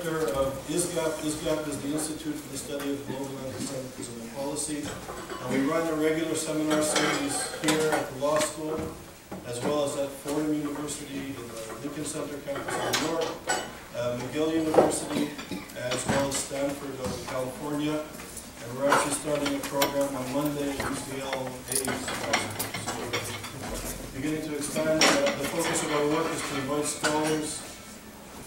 director of ISGAP. ISGAP is the Institute for the Study of Global Antisemitism and Policy. And we run a regular seminar series here at the law school, as well as at Fordham University, in the Lincoln Center campus in New York, McGill University, as well as Stanford of California. And we're actually starting a program on Monday at UCL beginning to expand. The focus of our work is to invite scholars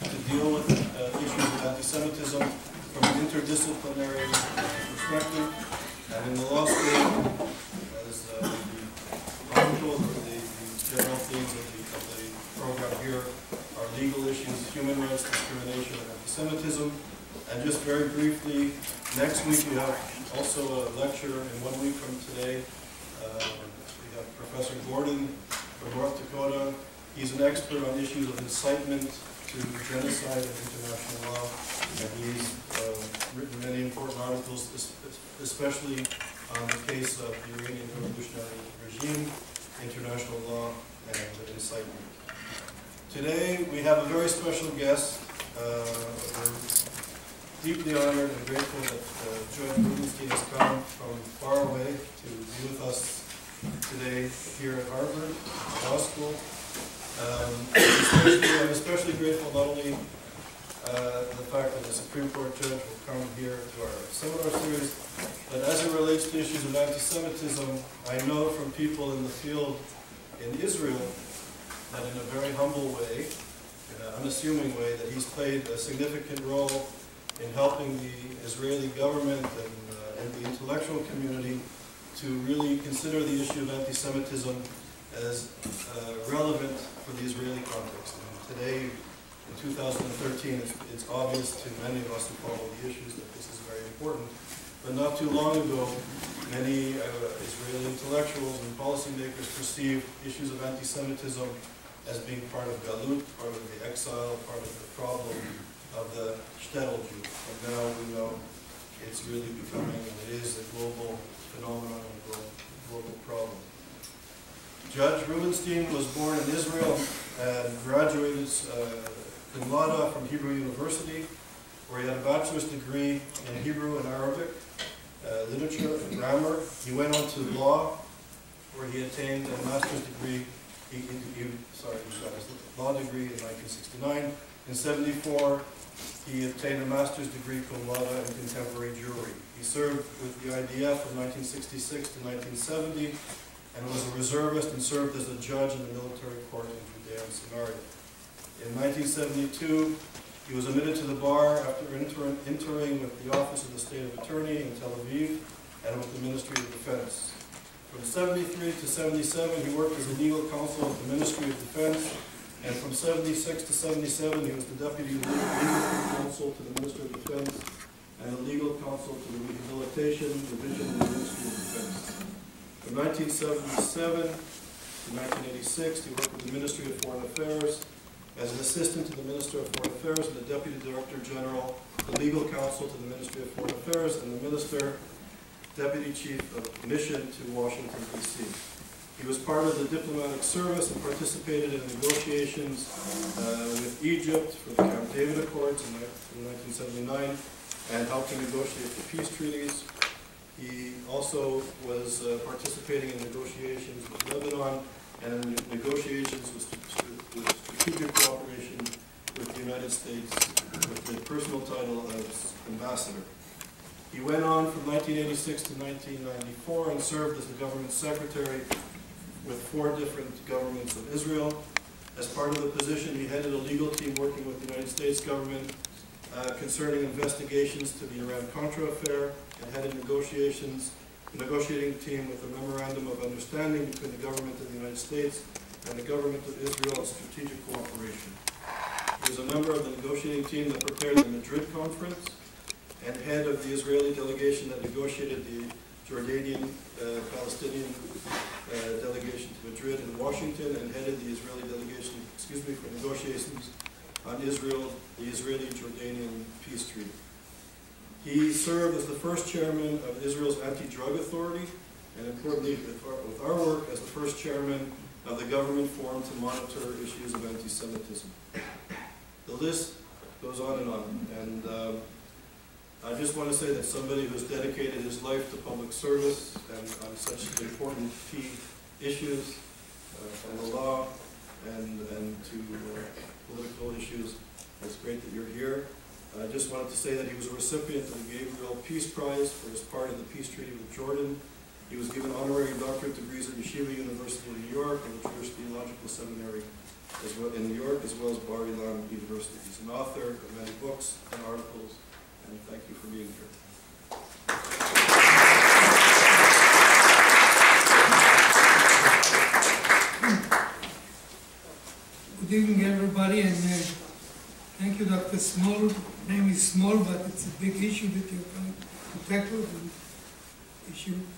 to deal with issues of anti-Semitism from an interdisciplinary perspective. And in the law school, as the article, the general themes of the program here are legal issues, human rights, discrimination, and anti-Semitism. And just very briefly, next week we have also a lecture in 1 week from today. We have Professor Gordon from North Dakota. He's an expert on issues of incitement to genocide and international law, and he's written many important articles, especially on the case of the Iranian revolutionary regime, international law, and incitement. Today we have a very special guest. We're deeply honored and grateful that Judge Rubinstein has come from far away to be with us today here at Harvard Law School. I'm especially grateful not only the fact that the Supreme Court judge will come here to our seminar series, but as it relates to issues of anti-Semitism, I know from people in the field in Israel that in a very humble way, in an unassuming way, that he's played a significant role in helping the Israeli government and the intellectual community to really consider the issue of anti-Semitism as relevant for the Israeli context. And today, in 2013, it's obvious to many of us who follow the issues that this is very important. But not too long ago, many Israeli intellectuals and policymakers perceived issues of anti-Semitism as being part of Galut, part of the exile, part of the problem of the shtetl Jew. And now we know it's really becoming, and it is, a global phenomenon, a global problem. Judge Rubinstein was born in Israel and graduated cum laude from Hebrew University, where he had a bachelor's degree in Hebrew and Arabic, literature and grammar. He went on to law, where he attained a master's degree. He got his law degree in 1969. In 1974, he obtained a master's degree cum laude in contemporary Jewry. He served with the IDF from 1966 to 1970 and was a reservist and served as a judge in the military court in Judea and Samaria. In 1972, he was admitted to the bar after entering with the Office of the State Attorney in Tel Aviv and with the Ministry of Defense. From 1973 to 1977, he worked as a legal counsel at the Ministry of Defense. And from 1976 to 1977, he was the deputy legal counsel to the Minister of Defense and the legal counsel to the Rehabilitation Division of the Ministry of Defense. From 1977 to 1986, he worked with the Ministry of Foreign Affairs as an assistant to the Minister of Foreign Affairs and the Deputy Director General, the legal counsel to the Ministry of Foreign Affairs, and the Minister, Deputy Chief of Mission to Washington, D.C. He was part of the diplomatic service and participated in negotiations with Egypt for the Camp David Accords in 1979 and helped to negotiate the peace treaties. He also was participating in negotiations with Lebanon and in negotiations with strategic cooperation with the United States with the personal title of ambassador. He went on from 1986 to 1994 and served as the government secretary with 4 different governments of Israel. As part of the position, he headed a legal team working with the United States government concerning investigations to the Iran-Contra affair and headed negotiating team with a memorandum of understanding between the government of the United States and the government of Israel on strategic cooperation. He was a member of the negotiating team that prepared the Madrid conference and head of the Israeli delegation that negotiated the Jordanian Palestinian delegation to Madrid and Washington, and headed the Israeli delegation, for negotiations on the Israeli-Jordanian peace treaty. He served as the first chairman of Israel's anti-drug authority, and importantly, with our work, as the first chairman of the government forum to monitor issues of anti-Semitism. The list goes on and on. And I just want to say that somebody who's dedicated his life to public service and on such important key issues from the law and to political issues, it's great that you're here. I just wanted to say that he was a recipient of the Gabriel Peace Prize for his part in the peace treaty with Jordan. He was given honorary doctorate degrees at Yeshiva University in New York and the Jewish Theological Seminary in New York, as well as Bar Ilan University. He's an author of many books and articles, and thank you for being here. Good evening, everybody, and thank you, Dr. Small. Name is small, but it's a big issue that you're trying to tackle.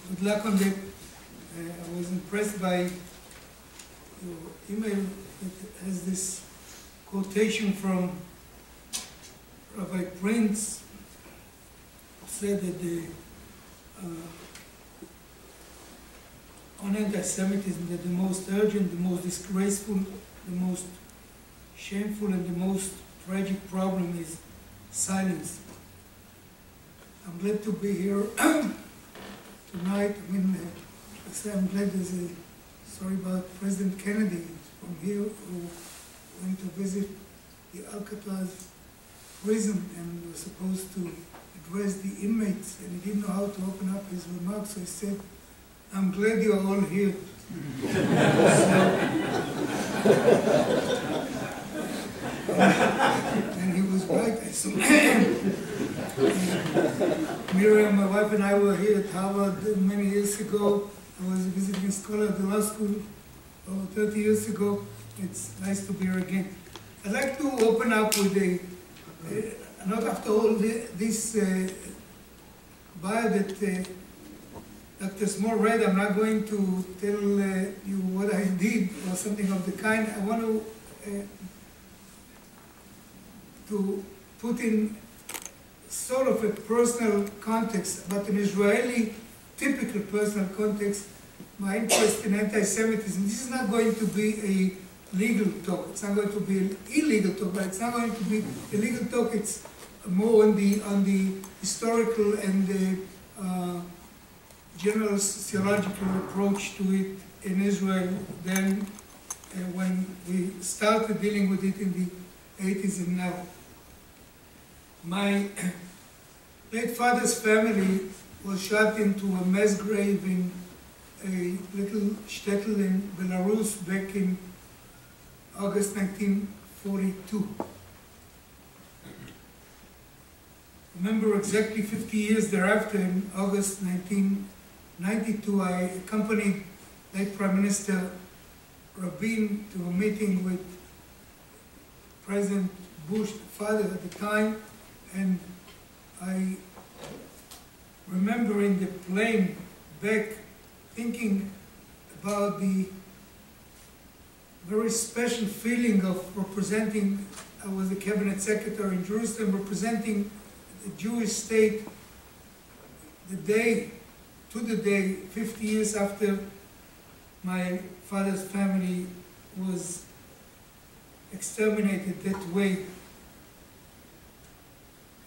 Good luck on that. I was impressed by your email that has this quotation from Rabbi Prince, who said that on anti-Semitism, that the most urgent, the most disgraceful, the most shameful, and the most tragic problem is silence. I'm glad to be here tonight. I mean, I say I'm glad there's a story about President Kennedy from here who went to visit the Alcatraz prison and was supposed to address the inmates, and he didn't know how to open up his remarks, so he said, "I'm glad you're all here." And he was right. Miriam, my wife, and I were here at Harvard many years ago. I was a visiting scholar at the law school over 30 years ago. It's nice to be here again. I'd like to open up with not after all this bio that Dr. Small read. I'm not going to tell you what I did or something of the kind. I want to put in sort of a personal context, but an Israeli typical personal context, my interest in anti-Semitism. This is not going to be a legal talk. It's not going to be an illegal talk, but it's not going to be a legal talk. It's more on the historical and the general sociological approach to it in Israel than when we started dealing with it in the 80s and now. My late father's family was shot into a mass grave in a little shtetl in Belarus back in August 1942. I remember exactly 50 years thereafter, in August 1992, I accompanied late Prime Minister Rabin to a meeting with President Bush, the father at the time, and I remember in the plane back thinking about the very special feeling of representing, I was the cabinet secretary in Jerusalem, representing the Jewish state the day, 50 years after my father's family was exterminated that way.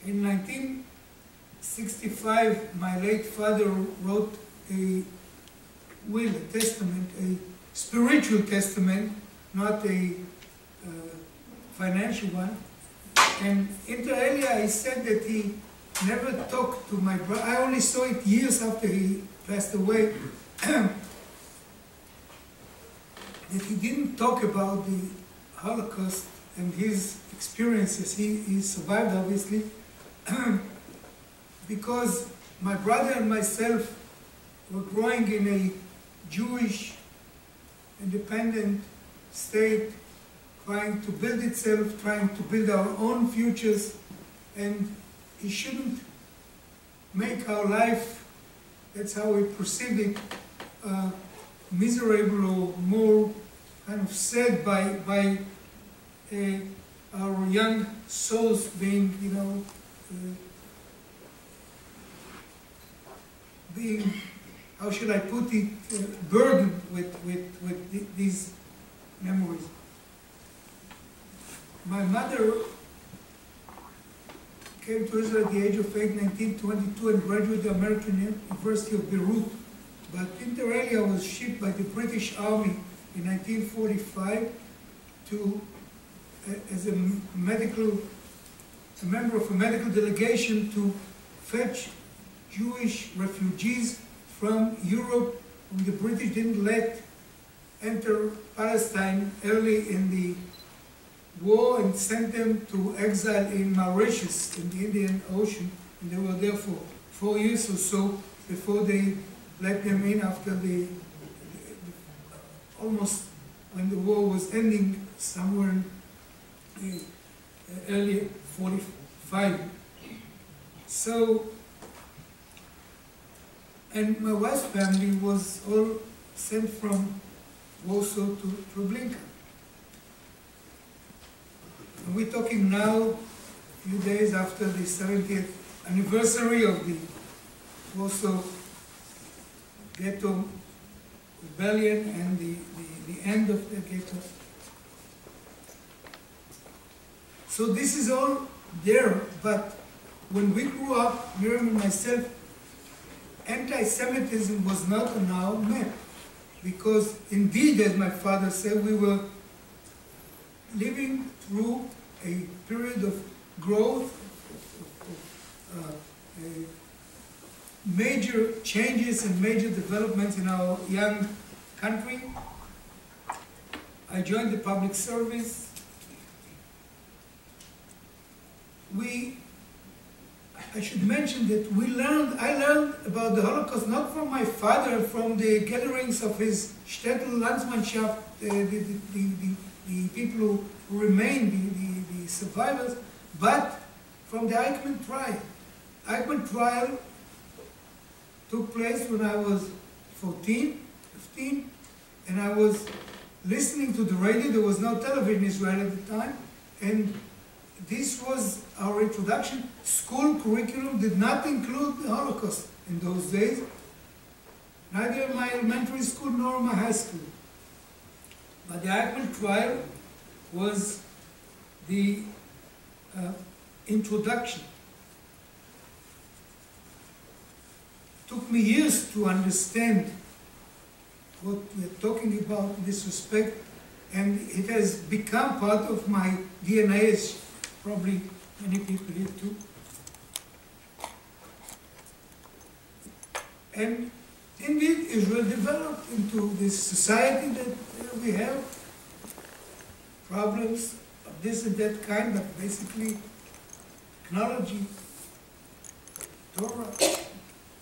In 1965, my late father wrote a will, a testament, a spiritual testament, not a financial one. And inter alia, he said that he never talked to my brother. I only saw it years after he passed away. That he didn't talk about the Holocaust and his experiences. He survived, obviously, because my brother and myself were growing in a Jewish independent state, trying to build itself, trying to build our own futures, and he shouldn't make our life, that's how we perceive it, miserable or more kind of sad by our young souls being, being, how should I put it, burdened with these memories. My mother came to Israel at the age of 8, 1922, and graduated the American University of Beirut. But inter alia was shipped by the British Army in 1945 as a member of a medical delegation to fetch Jewish refugees from Europe, whom the British didn't let enter Palestine early in the war, and sent them to exile in Mauritius in the Indian Ocean. And they were there for 4 years or so before they let them in after almost when the war was ending, somewhere in early 45. So, and my wife's family was all sent from Warsaw to Treblinka. And we're talking now a few days after the 70th anniversary of the Warsaw Ghetto Rebellion and the end of the ghetto. So this is all there, but when we grew up, Miriam and myself, anti-Semitism was not on our map. Because indeed, as my father said, we were living through a period of growth, major changes and major developments in our young country. I joined the public service. I should mention that I learned about the Holocaust not from my father, from the gatherings of his shtetl Landsmannschaft, the people who remained, the survivors, but from the Eichmann trial. Eichmann trial took place when I was 14, 15, and I was listening to the radio. There was no television in Israel at the time, and this was our introduction. School curriculum did not include the Holocaust in those days, neither in my elementary school nor my high school. But the Eichmann trial was the introduction. It took me years to understand what we're talking about in this respect, and it has become part of my DNA, as probably many people here too. And indeed, Israel developed into this society that we have. Problems of this and that kind, but basically technology, Torah,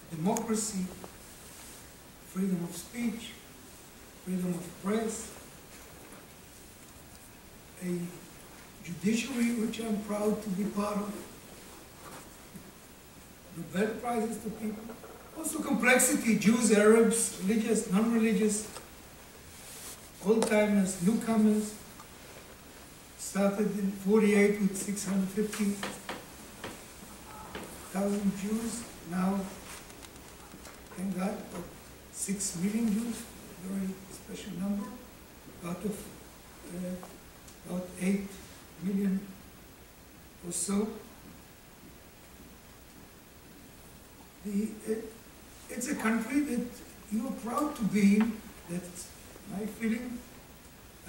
democracy, freedom of speech, freedom of press, a judiciary which I'm proud to be part of, Nobel Prizes to people, also complexity, Jews, Arabs, religious, non-religious, old-timers, newcomers. Started in 48 with 650,000 Jews, now, thank God, about 6 million Jews, a very special number, out of about 8 million or so. It's a country that you are proud to be in. That's my feeling.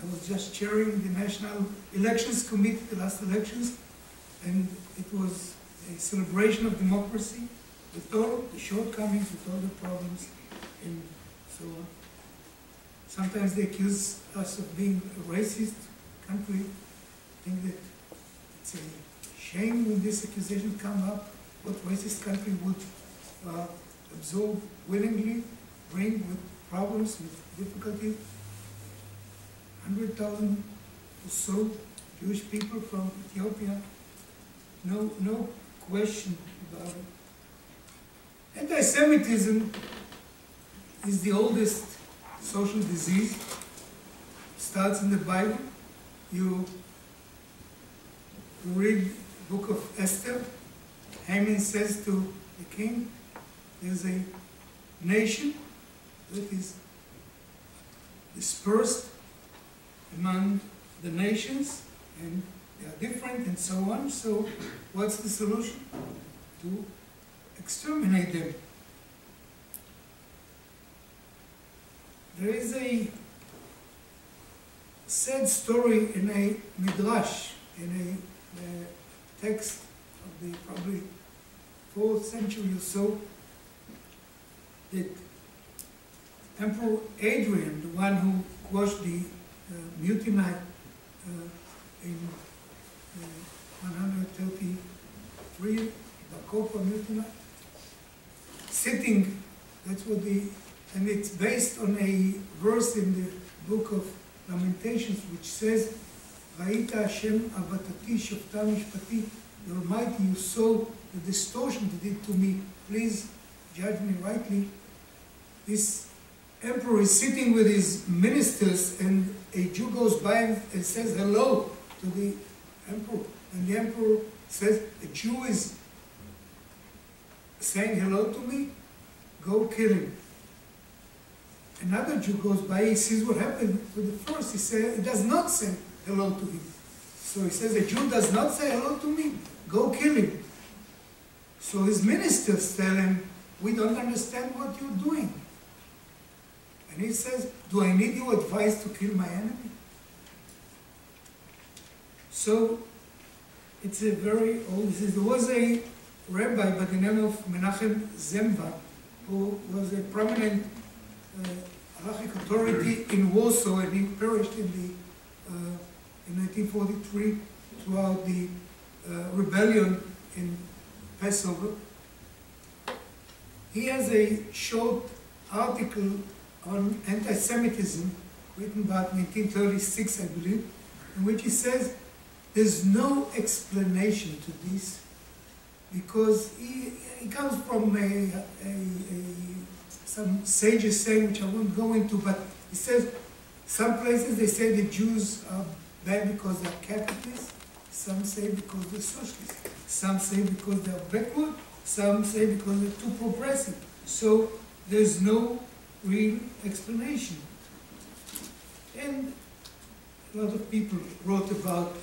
I was just chairing the National Elections Committee, the last elections, and it was a celebration of democracy with all the shortcomings, with all the problems, and so on. Sometimes they accuse us of being a racist country. I think that it's a shame when this accusation comes up. What racist country would absorb willingly, bring with problems, with difficulties? 100,000 or so Jewish people from Ethiopia. No question about it. Anti-Semitism is the oldest social disease. It starts in the Bible. You read the book of Esther. Haman says to the king, there's a nation that is dispersed among the nations, and they are different and so on. So what's the solution? To exterminate them. There is a sad story in a midrash, in a text of the probably 4th century or so, that Emperor Adrian, the one who quashed the mutiny in 133, the Copper mutiny, sitting, that's what and it's based on a verse in the book of Lamentations, which says, Va'ita Hashem avatati shofta mishpati, the Almighty, you saw the distortion they did to me, please judge me rightly. This emperor is sitting with his ministers, and a Jew goes by and says hello to the emperor. And the emperor says, a Jew is saying hello to me, go kill him. Another Jew goes by, he sees what happened to the first, he says, he does not say hello to him. So he says, a Jew does not say hello to me, go kill him. So his ministers tell him, we don't understand what you're doing. And he says, do I need your advice to kill my enemy? So it's a very old, there was a rabbi by the name of Menachem Zemba, who was a prominent halachic authority in Warsaw, and he perished in 1943 throughout the rebellion in Passover. He has a short article on anti-Semitism written about 1936, I believe, in which he says there's no explanation to this, because he comes from some sages saying, which I won't go into, but he says some places they say the Jews are bad because they're capitalists, some say because they're socialists, some say because they're backward, some say because they're too progressive. So there's no real explanation. And a lot of people wrote about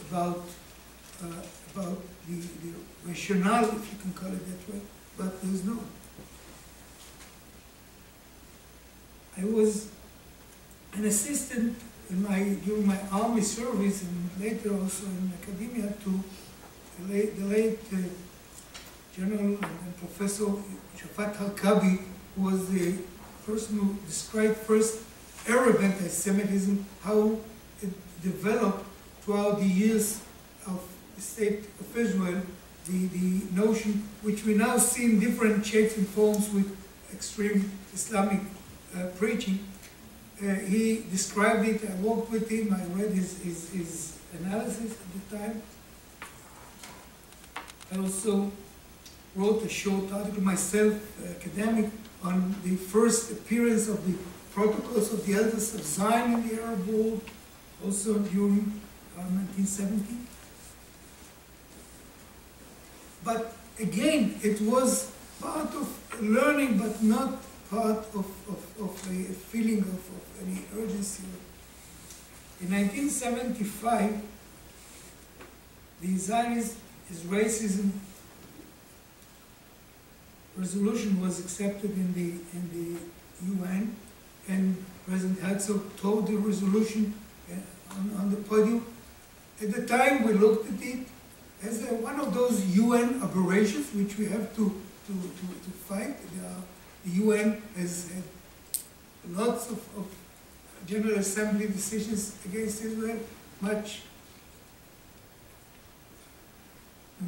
the rationale, if you can call it that way, but there's no. I was an assistant during my army service, and later also in academia, to the late General and Professor Shafat Harkabi, who was the person who described first Arab anti-Semitism, how it developed throughout the years of the state of Israel, the notion which we now see in different shapes and forms with extreme Islamic preaching. He described it, I worked with him, I read his analysis at the time. I also wrote a short article myself, academic, on the first appearance of the protocols of the elders of Zion in the Arab world, also during 1970. But again, it was part of learning, but not part of a feeling of any urgency. In 1975, the Zionist racism resolution was accepted in the UN, and President Herzog told the resolution on the podium. At the time, we looked at it as one of those UN aberrations which we have to fight. The UN has had lots of General Assembly decisions against Israel, much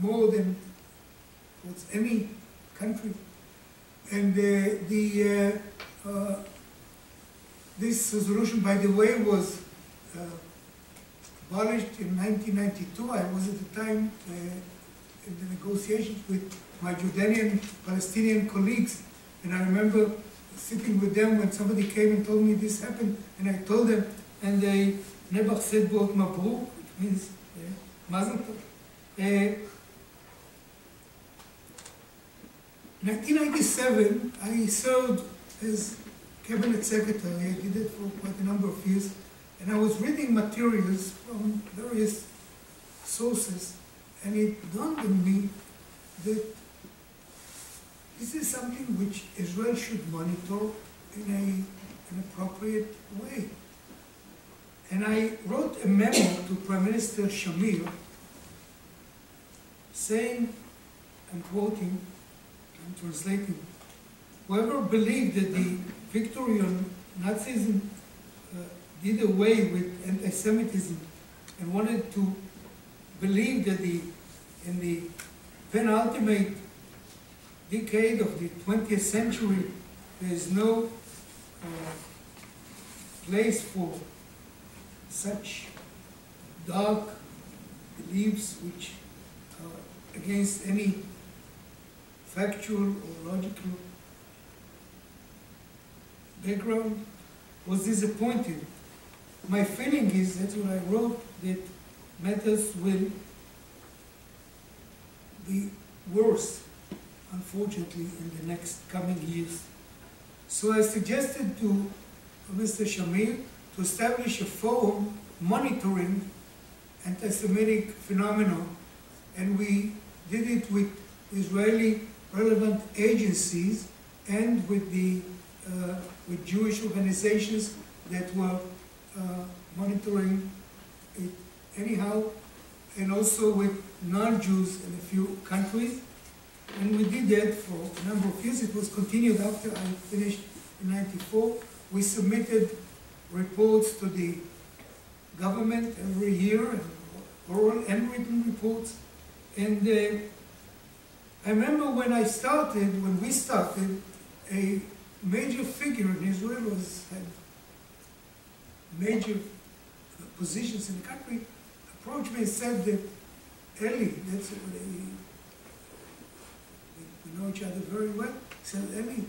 more than towards any country. And this resolution, by the way, was abolished in 1992. I was at the time in the negotiations with my Jordanian Palestinian colleagues, and I remember sitting with them when somebody came and told me this happened, and I told them, and they never said both Mabruk, which means Mazel Tov. 1997, I served as cabinet secretary. I did it for quite a number of years, and I was reading materials from various sources, and it dawned on me that this is something which Israel should monitor in an appropriate way. And I wrote a memo to Prime Minister Shamir saying, I'm quoting, I'm translating, whoever believed that the victory on Nazism did away with anti-Semitism and wanted to believe that in the penultimate decade of the 20th century there is no place for such dark beliefs which are against any factual or logical background, was disappointed. My feeling is, that's what I wrote, that matters will be worse, unfortunately, in the next coming years. So I suggested to Mr. Shamir to establish a forum monitoring anti-Semitic phenomena, and we did it with Israeli relevant agencies and with the with Jewish organizations that were monitoring it anyhow, and also with non-Jews in a few countries. And we did that for a number of years. It was continued after I finished in '94. We submitted reports to the government every year, oral and written reports. And I remember when we started, a major figure in Israel had major positions in the country, approached me and said that, Eli, that's what we know each other very well, said, Eli,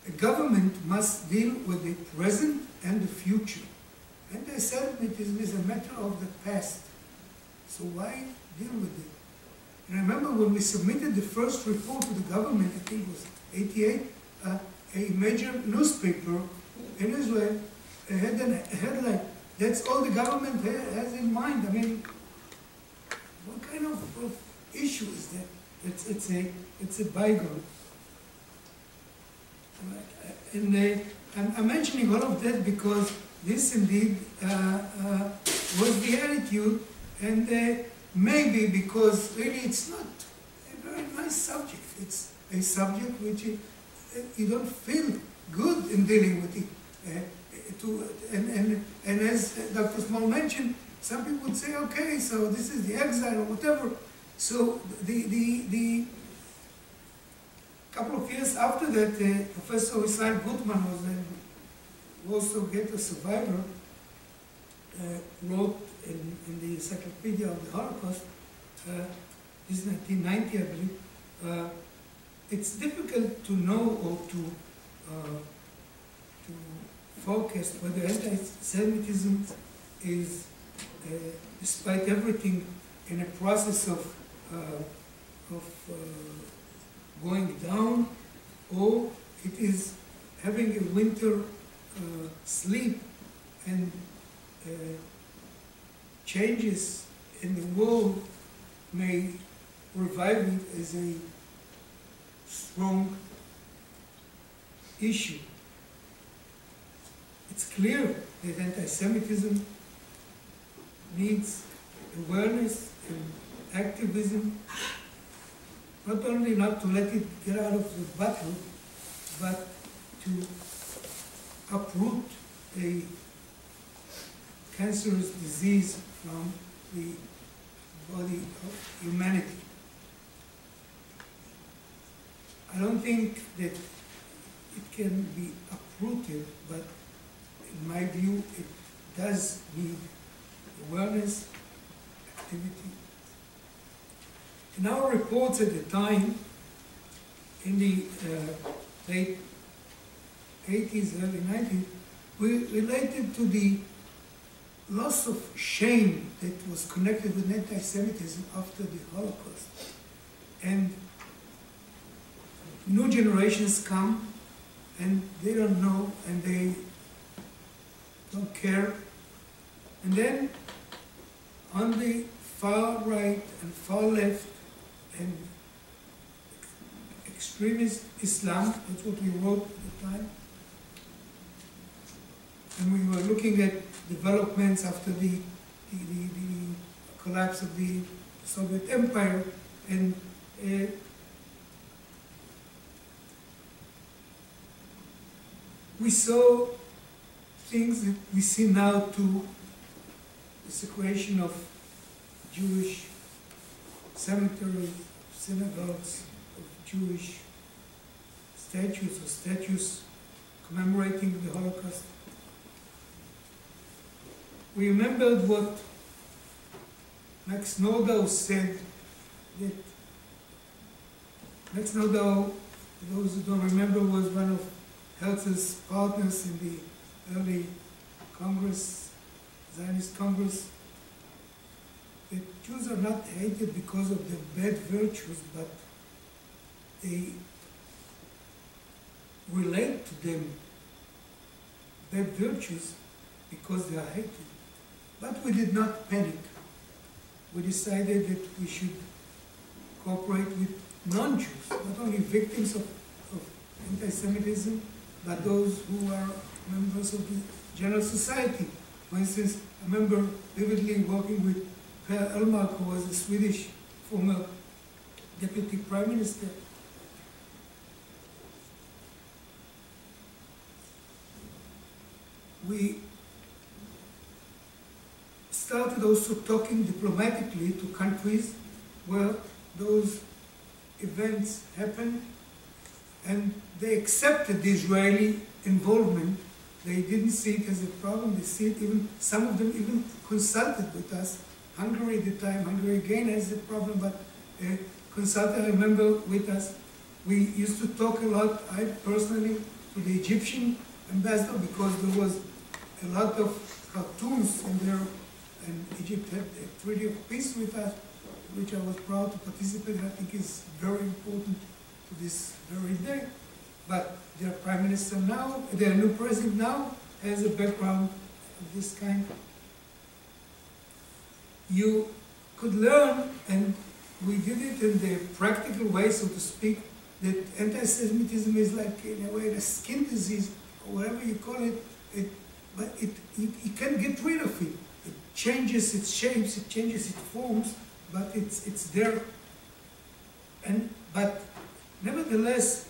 a government must deal with the present and the future. Anti-Semitism is a matter of the past. So why deal with it? And I remember when we submitted the first report to the government, I think it was '88, a major newspaper in Israel had a headline, that's all the government has in mind. I mean, what kind of issue is that? It's a bygone. And I'm mentioning all of that because this indeed was the attitude, and maybe because really it's not a very nice subject. It's a subject which you don't feel good in dealing with it. And as Dr. Small mentioned, some people would say, okay, so this is the exile or whatever. So the couple of years after that, Professor Israel Gutman was also a survivor, wrote in the Encyclopedia of the Holocaust, this is 1990, I believe. It's difficult to know or to focus whether anti-Semitism is, despite everything, in a process of going down, or it is having a winter sleep, and changes in the world may revive it as a strong issue. It's clear that anti-Semitism needs awareness and activism, not only not to let it get out of the battle, but to uproot a cancerous disease from the body of humanity. I don't think that it can be uprooted, but in my view, it does need awareness, activity. In our reports at the time, in the late 80s, early 90s, we related to the loss of shame that was connected with anti-Semitism after the Holocaust. And new generations come, and they don't know, and they don't care. And then on the far right and far left and extremist Islam. That's what we wrote at the time. And we were looking at developments after the collapse of the Soviet Empire, and we saw things that we see now too: the desecration of Jewish cemeteries, synagogues, of Jewish statues or statues commemorating the Holocaust. We remembered what Max Nordau said, that Max Nordau, for those who don't remember, was one of Herzl's partners in the early Congress, Zionist Congress. The Jews are not hated because of their bad virtues, but they relate to them bad virtues because they are hated. But we did not panic. We decided that we should cooperate with non-Jews, not only victims of anti-Semitism, but those who are members of the general society. For instance, I remember vividly working with Per Elmark, who was a Swedish former deputy prime minister. We started also talking diplomatically to countries where those events happened, and they accepted the Israeli involvement. They didn't see it as a problem. They see it, even some of them even consulted with us. Hungary at the time, Hungary again has a problem, but consulted, I remember, with us. We used to talk a lot, I personally, to the Egyptian ambassador, because there was a lot of cartoons in there, and Egypt had a treaty of peace with us, which I was proud to participate in. I think is very important to this very day. But their prime minister now, their new president now, has a background of this kind. You could learn, and we did it in the practical way, so to speak, that anti-Semitism is like, in a way, a skin disease, or whatever you call it, but you can't get rid of it. It changes its shapes, it changes its forms, but it's there. But nevertheless,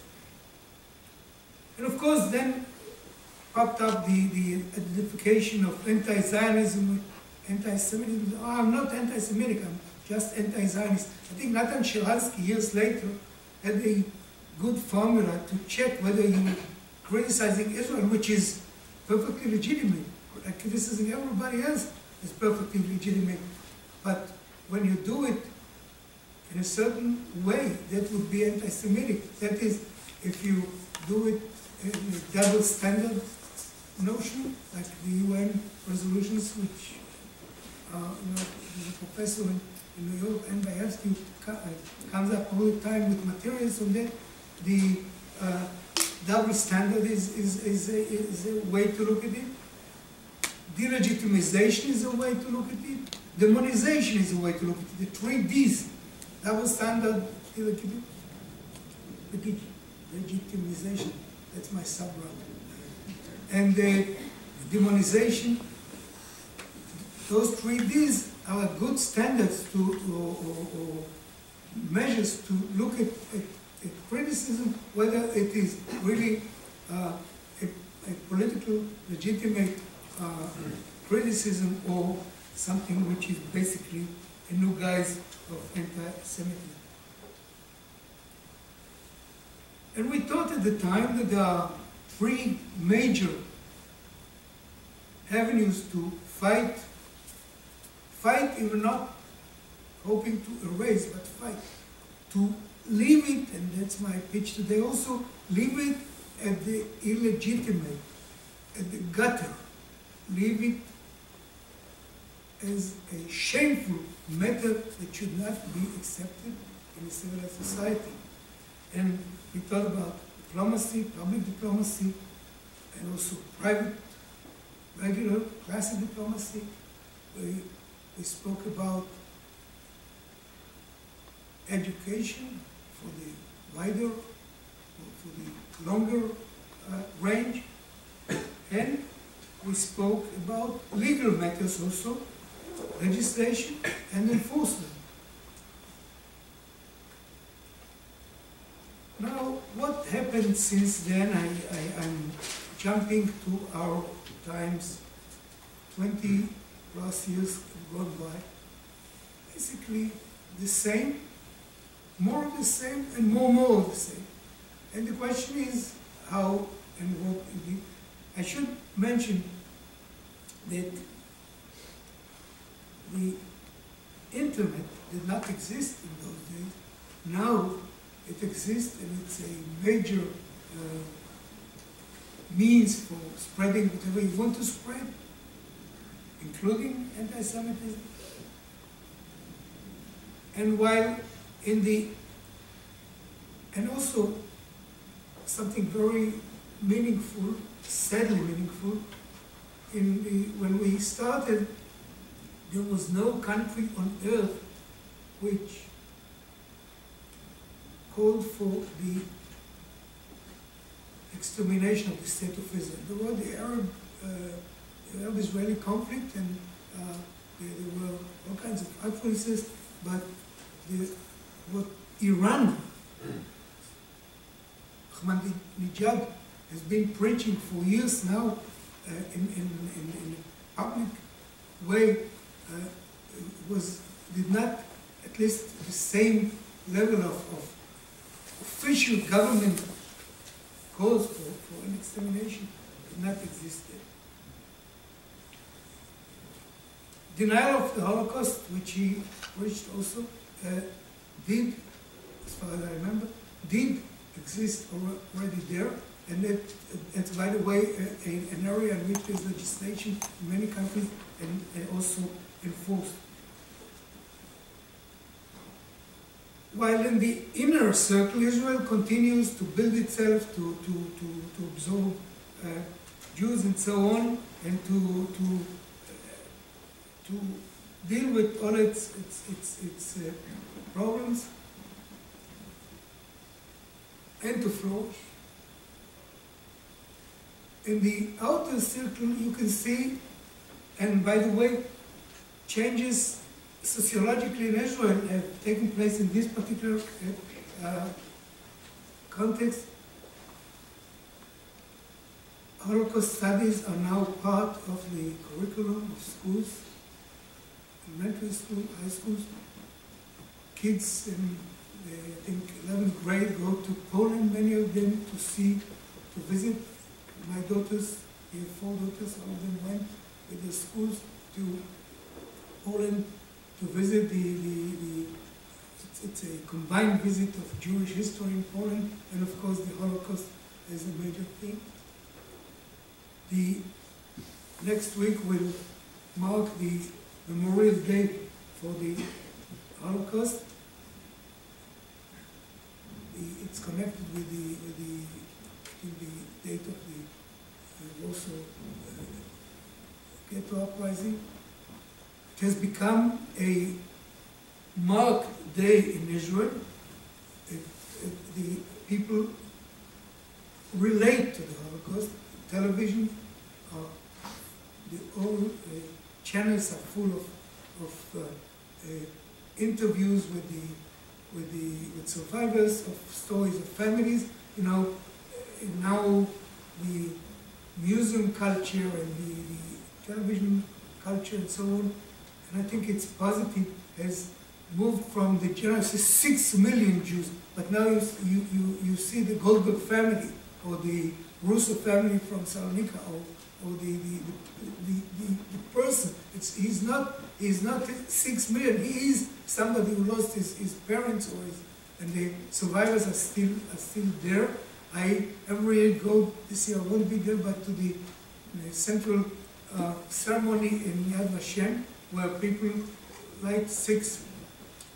and of course then popped up the identification of anti-Zionism with anti-Semitism. Oh, I'm not anti-Semitic, I'm just anti-Zionist. I think Nathan Sharansky, years later, had a good formula to check whether you were criticizing Israel, which is perfectly legitimate. Criticizing everybody else is perfectly legitimate. But when you do it in a certain way, that would be anti-Semitic. That is, if you do it in a double standard notion, like the UN resolutions, which there's a professor in New York, and Bayevsky, comes up all the time with materials on that. The double standard is a way to look at it. Delegitimization is a way to look at it. Demonization is a way to look at it. The three Ds: double standard, legitimization. That's my sub-route. And demonization. Those three Ds are good standards or measures to look at criticism, whether it is really a political, legitimate criticism or something which is basically a new guise of anti-Semitism. And we thought at the time that there are three major avenues to fight, even not hoping to erase, but fight. To leave it, and that's my pitch today also, leave it at the illegitimate, at the gutter. Leave it as a shameful matter that should not be accepted in a civilized society. And we thought about diplomacy, public diplomacy, and also private, regular, classic diplomacy. We spoke about education for the wider, for the longer range, and we spoke about legal matters also, legislation and enforcement. Now, what happened since then? I'm jumping to our times, 20 plus years gone by. Basically the same, more of the same, and more of the same. And the question is how and what you did. I should mention that the internet did not exist in those days. Now it exists, and it's a major means for spreading whatever you want to spread, including anti-Semitism. And while in the, and also something very meaningful, sadly meaningful, in the, when we started, there was no country on earth which called for the extermination of the state of Israel. There were the Arab-Israeli conflict, and there were all kinds of utterances, but what Iran, Ahmadinejad, has been preaching for years now in a public way did not, at least the same level of official government calls for an extermination did not exist there. Denial of the Holocaust, which he preached also, did, as far as I remember, did exist already there, and that's, by the way, an area in which there's legislation in many countries and also enforced. While in the inner circle, Israel continues to build itself, to absorb Jews and so on, and to deal with all its problems, and to flourish. In the outer circle, you can see, and by the way, changes sociologically in Israel have taken place in this particular context. Holocaust studies are now part of the curriculum of schools, elementary school, high schools. Kids in, I think, 11th grade go to Poland, many of them, to visit. My daughters, we have 4 daughters, all of them went with the schools to Poland to visit it's a combined visit of Jewish history in Poland, and of course the Holocaust is a major theme. The next week will mark the Memorial Day for the Holocaust. It's connected with the date of the Warsaw Ghetto Uprising. It has become a marked day in Israel. The people relate to the Holocaust. Television, all channels are full of interviews with survivors, of stories of families. You know, now the museum culture and the television culture and so on, and I think it's positive, has moved from the general 6 million Jews, but now you see the Goldberg family or the Russo family from Salonika, or the person. He's not 6 million. He is somebody who lost his parents, and the survivors are still there. I every year go, this year I won't be there, but to the central ceremony in Yad Vashem, where people light 6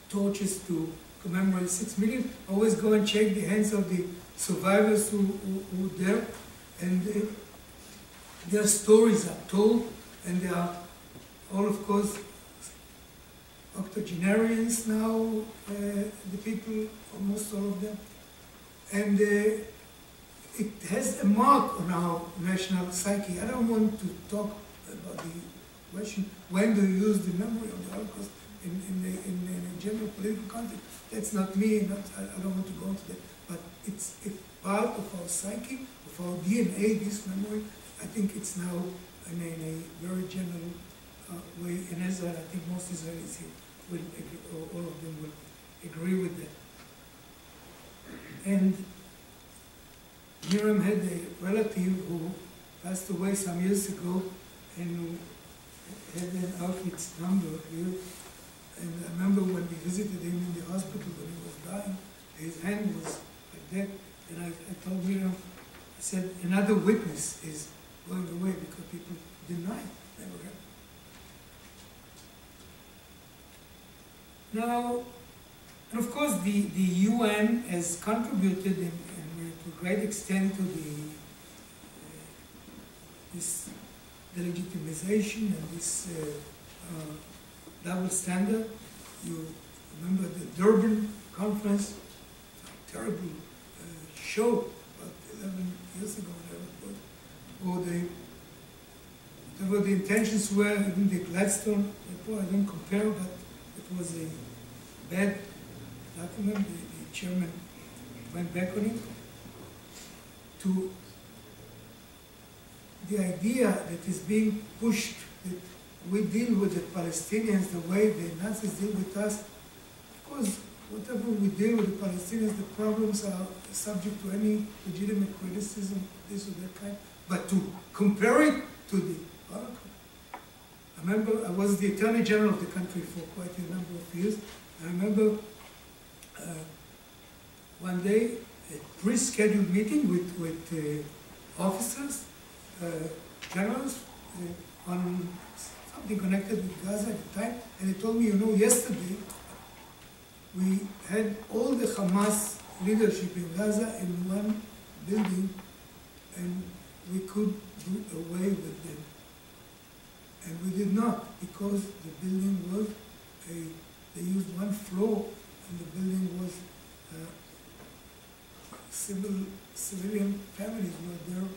torches to commemorate 6 million. Always go and shake the hands of the survivors who were there, and their stories are told, and they are all, of course, octogenarians now, the people, almost all of them. And it has a mark on our national psyche. I don't want to talk about the question, when do you use the memory of the Holocaust in a general political context. That's not me, I don't want to go into that. But it's part of our psyche, of our DNA, this memory. I think it's now in a very general way in Israel. I think most Israelis here will agree, or all of them will agree with that. And Miriam had a relative who passed away some years ago and who had an Auschwitz number here. And I remember when we visited him in the hospital when he was dying, his hand was like that. And I told Miriam, I said, another witness is going away because people deny it. Never happened. Now, and of course, the UN has contributed to a great extent to this delegitimization and this double standard. You remember the Durban conference, a terrible show about 11 years ago, whatever it was, or whatever the intentions were, even the Gladstone report, I don't compare, but it was a bad document. The chairman went back on it. To the idea that is being pushed that we deal with the Palestinians the way the Nazis deal with us. Of course, whatever we deal with the Palestinians, the problems are subject to any legitimate criticism, this or that kind. But to compare it to the Holocaust. I remember I was the Attorney General of the country for quite a number of years. I remember one day a pre-scheduled meeting with officers, generals, on something connected with Gaza at the time, and they told me, you know, yesterday we had all the Hamas leadership in Gaza in one building, and we could do away with them. And we did not, because the building was they used one floor, and the building was civilian families were there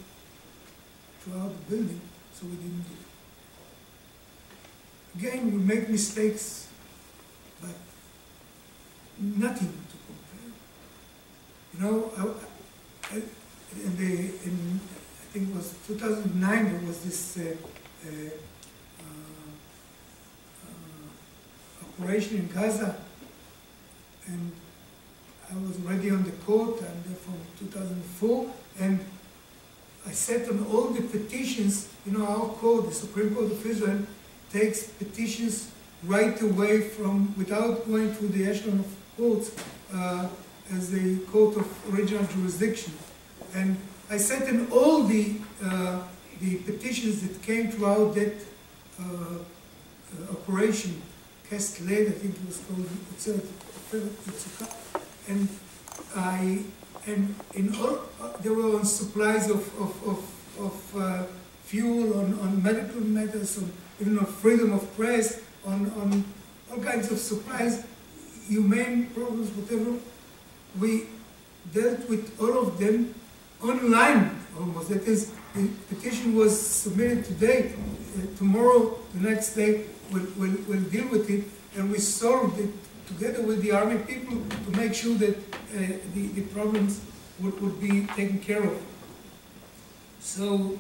throughout the building, so we didn't do it. Again, we make mistakes, but nothing to compare. You know, in I think it was 2009, there was this operation in Gaza, and I was already on the court, and from 2004, and I sat on all the petitions. You know, our court, the Supreme Court of Israel, takes petitions right away from, without going through the echelon of courts, as the court of original jurisdiction. And I sat in all the petitions that came throughout that operation, Castlade, I think it was called, and in all, there were on supplies of fuel, on medical matters, on even on freedom of press, on all kinds of supplies, humane problems, whatever. We dealt with all of them online almost. That is, the petition was submitted today, tomorrow, the next day, we'll deal with it, and we solved it together with the army people to make sure that the problems would be taken care of. So,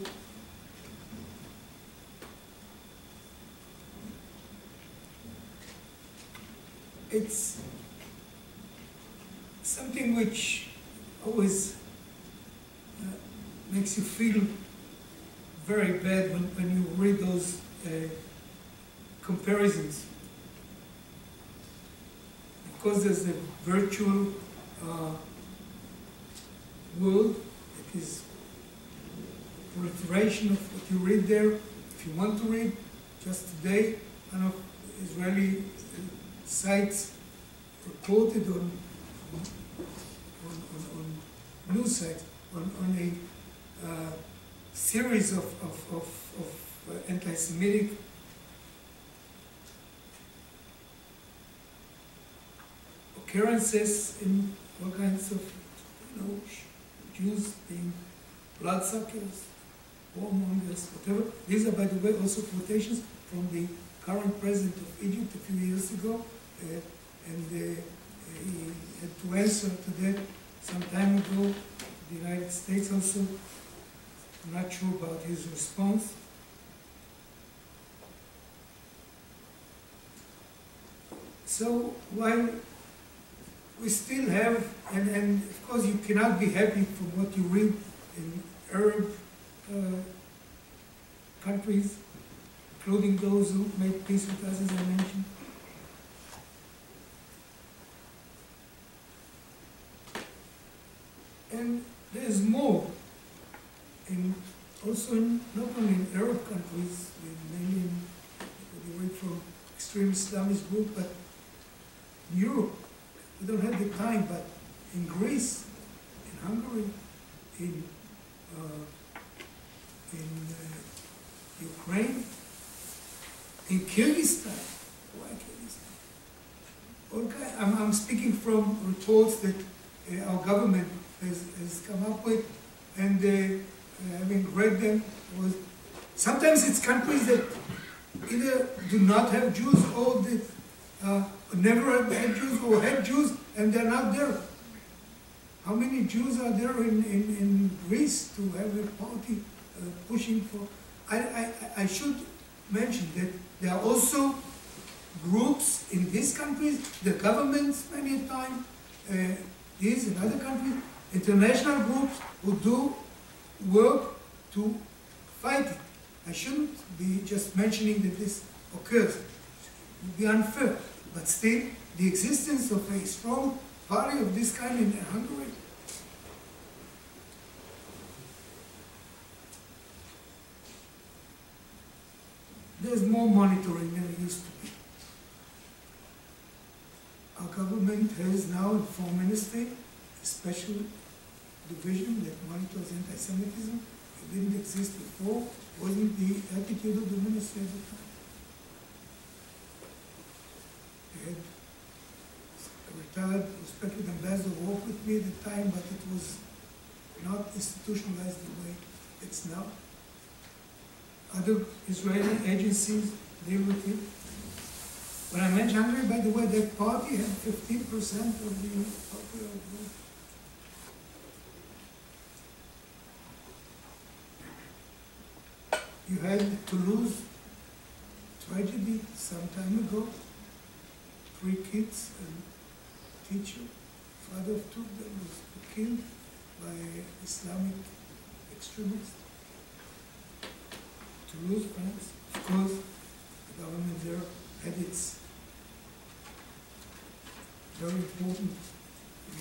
it's something which always makes you feel very bad when you read those comparisons. Because there's a virtual world that is proliferation of what you read there. If you want to read, just today, one of Israeli sites reported on news sites on a series of anti-Semitic occurrences in all kinds of, Jews being bloodsuckers, warmongers, whatever. These are, by the way, also quotations from the current president of Egypt a few years ago, and he had to answer to that some time ago. The United States also, I'm not sure about his response. So while we still have, and of course you cannot be happy from what you read in Arab countries, including those who made peace with us, as I mentioned. And there's more, also not only in Arab countries, mainly away from extreme Islamist group, but in Europe. We don't have the time, but in Greece, in Hungary, in Ukraine, in Kyrgyzstan. Why Kyrgyzstan? I'm speaking from reports that our government has come up with, and having read them, sometimes it's countries that either do not have Jews or that never had Jews or had Jews and they're not there. How many Jews are there in Greece to have a party pushing for? I should mention that there are also groups in these countries, the governments many times, these and other countries, international groups who do work to fight it. I shouldn't be just mentioning that this occurs. It would be unfair. But still, the existence of a strong party of this kind in Hungary, there's more monitoring than there used to be. Our government has now in Foreign Ministry a special division that monitors anti-Semitism. It didn't exist before, wasn't the attitude of the ministry at the time. They had a retired, respected ambassador work with me at the time, but it was not institutionalized the way it's now. Other Israeli agencies deal with it. When I mentioned Hungary, by the way, that party had 15% of the popular vote. You had Toulouse tragedy some time ago. 3 kids and teacher, father of 2 of them was killed by Islamic extremists. Toulouse, France. Of course, the government there had its very important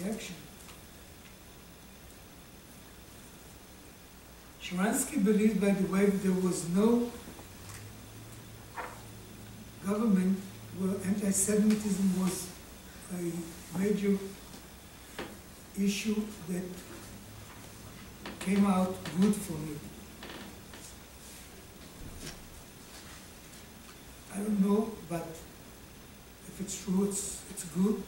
reaction. Sharansky believed, by the way, that there was no government where anti-Semitism was a major issue that came out good for me. I don't know, but if it's true, it's good.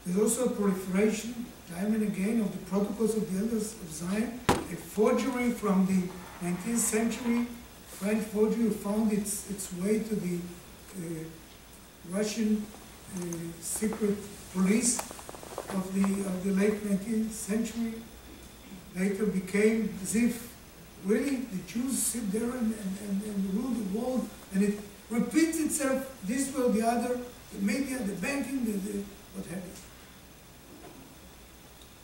There's also a proliferation, time and again, of the Protocols of the Elders of Zion, a forgery from the 19th century, French forgery found its way to the Russian secret police of the late 19th century. Later became as if really the Jews sit there and rule the world, and it repeats itself this way or the other, the media, the banking, what have you.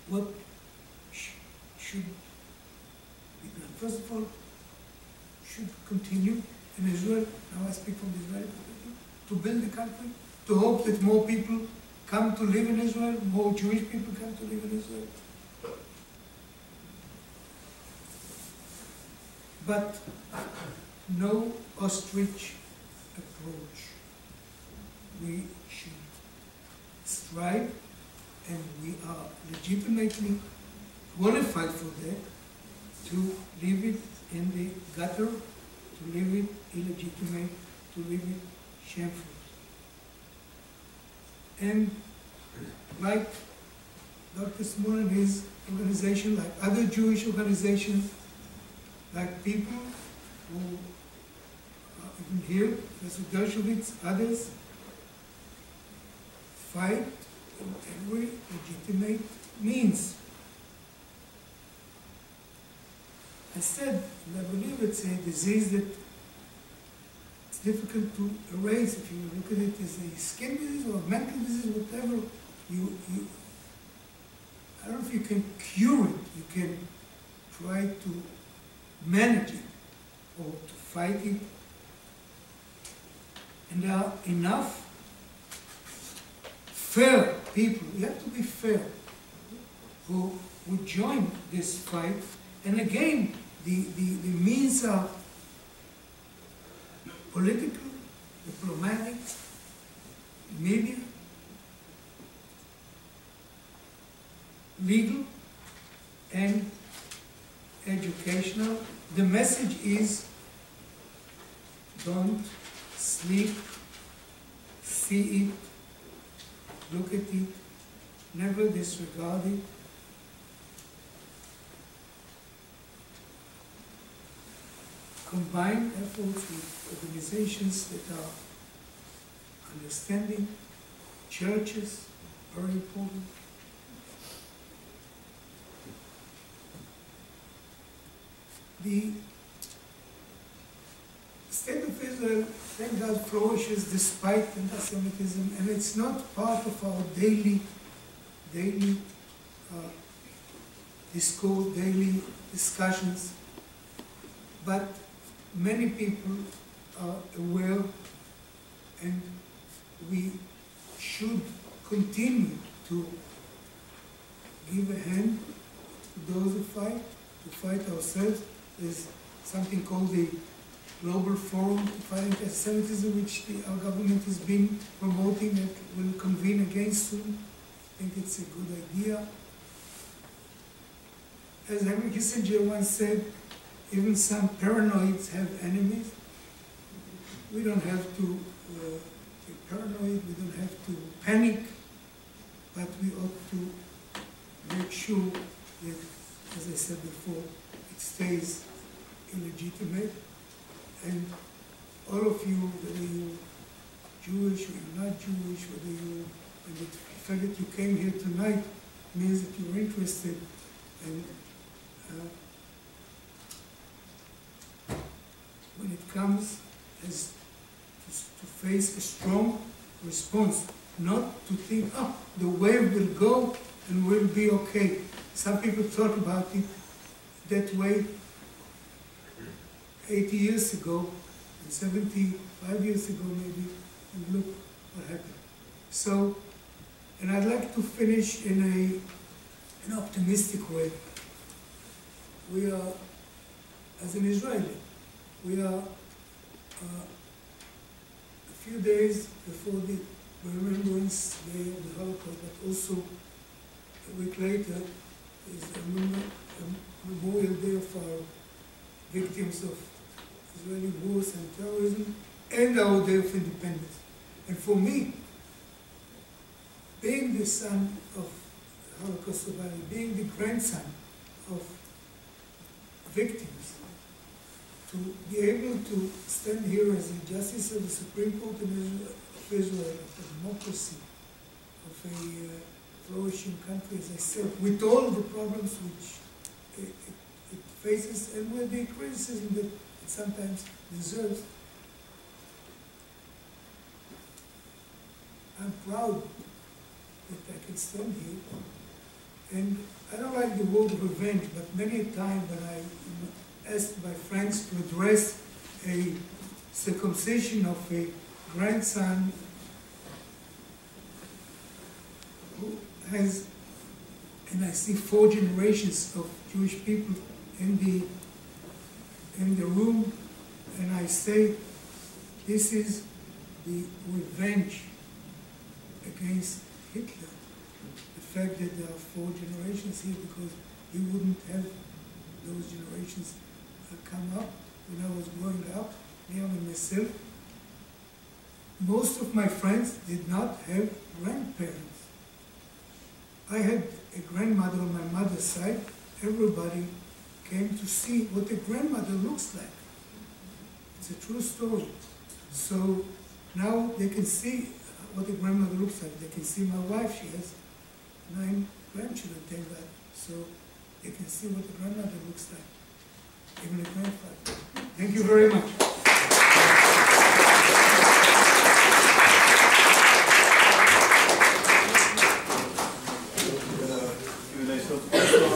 What should be done? First of all, should continue in Israel, now I speak from the Israeli perspective, to build the country, to hope that more people come to live in Israel, more Jewish people come to live in Israel. But no ostrich approach. We should strive, and we are legitimately qualified for that, to leave it in the gutter, to leave it illegitimate, to leave it shameful. And like Dr. Small and his organization, like other Jewish organizations, like people who are even here, Professor Dershowitz, others, fight in every legitimate means. I said, and I believe it's a disease that it's difficult to erase. If you look at it as a skin disease or a mental disease, whatever, I don't know if you can cure it. You can try to manage it or to fight it. And there are enough fair people, you have to be fair, who would join this fight. And again, the means are political, diplomatic, media, legal, and educational. The message is don't sleep, see it, look at it, never disregard it. Combine efforts with organizations that are understanding, churches, very important. The state of Israel, thank God, flourishes despite anti-Semitism, and it's not part of our daily discourse, daily discussions, but many people are aware, and we should continue to give a hand to those who fight ourselves. There's something called the Global Forum to Fight Anti-Semitism, which our government has been promoting, that will convene again soon. I think it's a good idea. As Henry Kissinger once said, even some paranoids have enemies. We don't have to be paranoid, we don't have to panic, but we ought to make sure that, as I said before, it stays illegitimate. And all of you, whether you're Jewish or you're not Jewish, whether you, and the fact that you came here tonight means that you're interested, and when it comes as to face a strong response, not to think, oh, the wave will go and we'll be okay. Some people thought about it that way 80 years ago, and 75 years ago maybe, and look what happened. So, and I'd like to finish in an optimistic way. We are, as an Israeli, we are a few days before the Remembrance Day of the Holocaust, but also a week later is a Memorial Day of our victims of Israeli wars and terrorism, and our Day of Independence. And for me, being the son of Holocaust survivor, being the grandson of victims, to be able to stand here as a justice of the Supreme Court of Israel, of a democracy, of a flourishing country, as I said, with all the problems which it faces and with the criticism that it sometimes deserves, I'm proud that I can stand here. And I don't like the word revenge, but many a time when I asked my friends to address a circumcision of a grandson who has, and I see 4 generations of Jewish people in the room, and I say, this is the revenge against Hitler. The fact that there are 4 generations here, because he wouldn't have those generations come up when I was growing up, Liam and myself. most of my friends did not have grandparents. I had a grandmother on my mother's side. Everybody came to see what a grandmother looks like. It's a true story. So now they can see what a grandmother looks like. They can see my wife. She has 9 grandchildren, thank God. So they can see what a grandmother looks like, even a grandfather. Thank you very much.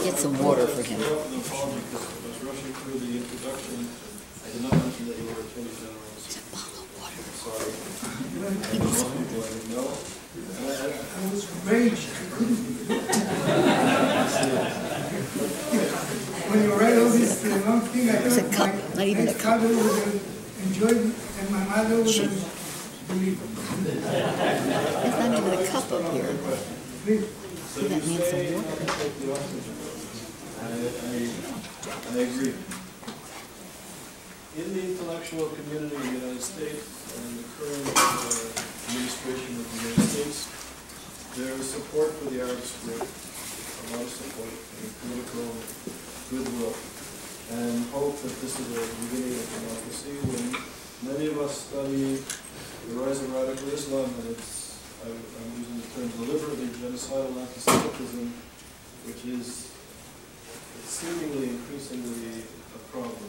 Get some water for him. I was rushing through the introduction. I did not mention that you were Attorney General. Sorry. I didn't know. I was raged. When you write all this long thing, I It's a thought cup, not even a my cup. father would have enjoyed it, and my mother would have believed it. There's not even a cup up here. Please. So That you means say some water. take the oxygen. I agree. In the intellectual community in the United States and the current administration of the United States, there is support for the Arab script, a lot of support and political goodwill, and hope that this is a beginning of democracy. When many of us study the rise of radical Islam, and it's, I'm using the term deliberately, genocidal antisemitism, which is seemingly increasingly a problem.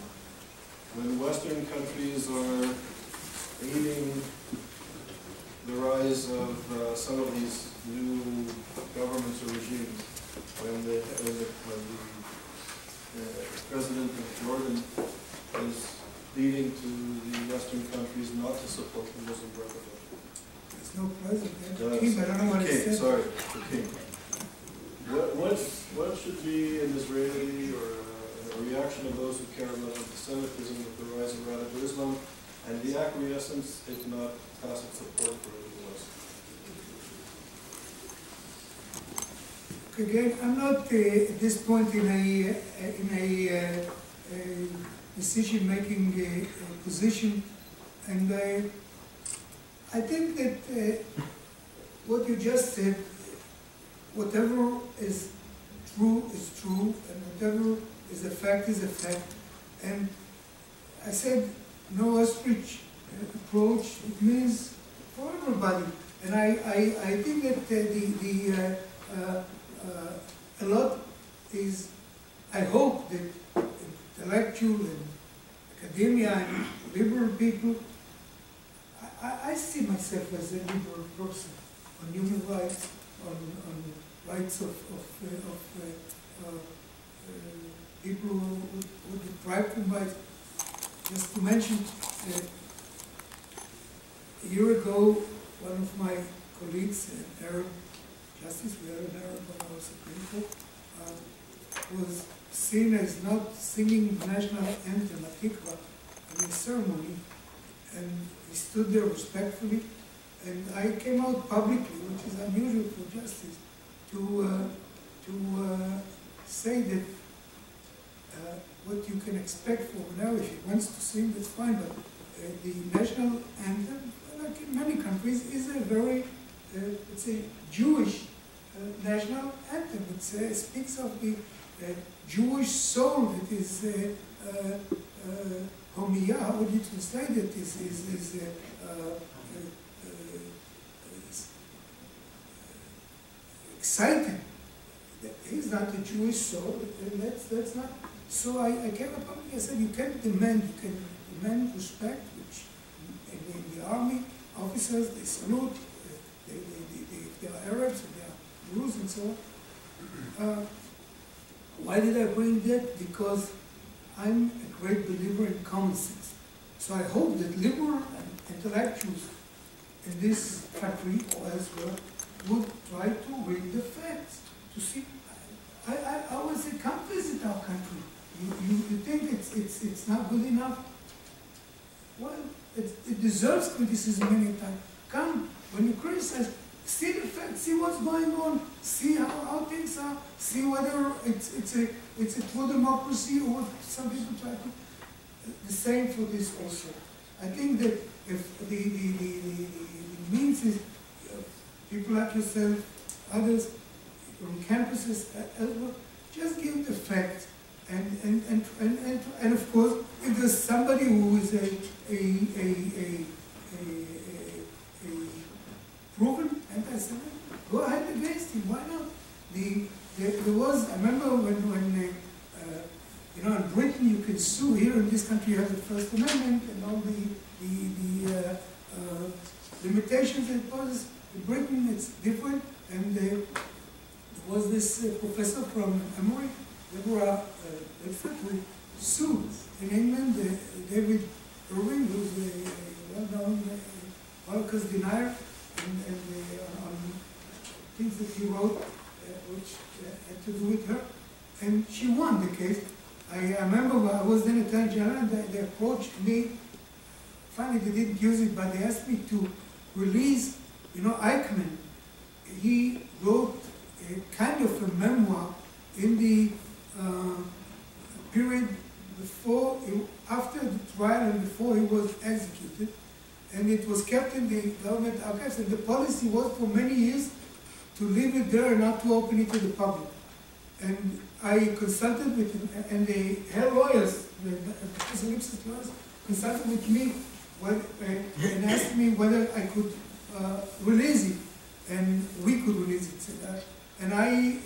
When Western countries are aiding the rise of some of these new governments or regimes, when the president of Jordan is leading to the Western countries not to support the Muslim Brotherhood. There's no president. King, I don't know what he King, said. sorry, the king. What should be an Israeli or a reaction of those who care about antisemitism with the rise of radical Islam and the acquiescence, if not tacit support for the West? Again, I'm not at this point in a decision-making position, and I think that what you just said, whatever is true, and whatever is a fact is a fact. And I said no ostrich approach. It means for everybody, and I think that a lot is. I hope that intellectual and academia and liberal people. I see myself as a liberal person on human rights, on rights of people who deprived from rights. Just to mention, a year ago, one of my colleagues, an Arab justice, we are an Arab on our Supreme Court, was seen as not singing the national anthem, Atikva, in a ceremony, and he stood there respectfully, and I came out publicly, which is unusual for justice, to say that what you can expect from now, if he wants to sing, that's fine, but the national anthem, like in many countries, is a very, let's say, Jewish national anthem. It speaks of the Jewish soul. It is homiyah, how would you translate it? Is exciting. He's not a Jewish soul, and that's not. So I came up and I said, you can demand respect, which in the army, officers, they salute, if they are Arabs, if they are Jews, and so on. Why did I bring that? Because I'm a great believer in common sense. So I hope that liberal and intellectuals in this country or elsewhere would try to read the facts, to see. I always say, come visit our country. You think it's not good enough? Well, it deserves criticism many times. Come, when you criticize, see the facts, see what's going on, see how things are, see whether it's a true democracy or some people try to. The same for this also. I think that if the means is people like yourself, others on campuses elsewhere, just give the facts. And of course, if there's somebody who is a proven anti-Semite, go ahead against him. Why not? There was, I remember when you know, in Britain you can sue. Here in this country you have the First Amendment and all the limitations it poses. In Britain it's different. And there was this professor from Emory, Deborah Bedford, who sued in England David Irving, who's a well-known Holocaust denier, and on things that he wrote which had to do with her. And she won the case. I remember I was then Attorney General, and they approached me. Finally, they didn't use it, but they asked me to release, you know, Eichmann. He wrote a kind of a memoir in the period before, after the trial and before he was executed. And it was kept in the government archives, and the policy was for many years to leave it there and not to open it to the public. And I consulted with him, and the head lawyers, Professor Lips's lawyers, consulted with me and asked me whether I could release it, and we could release it. And I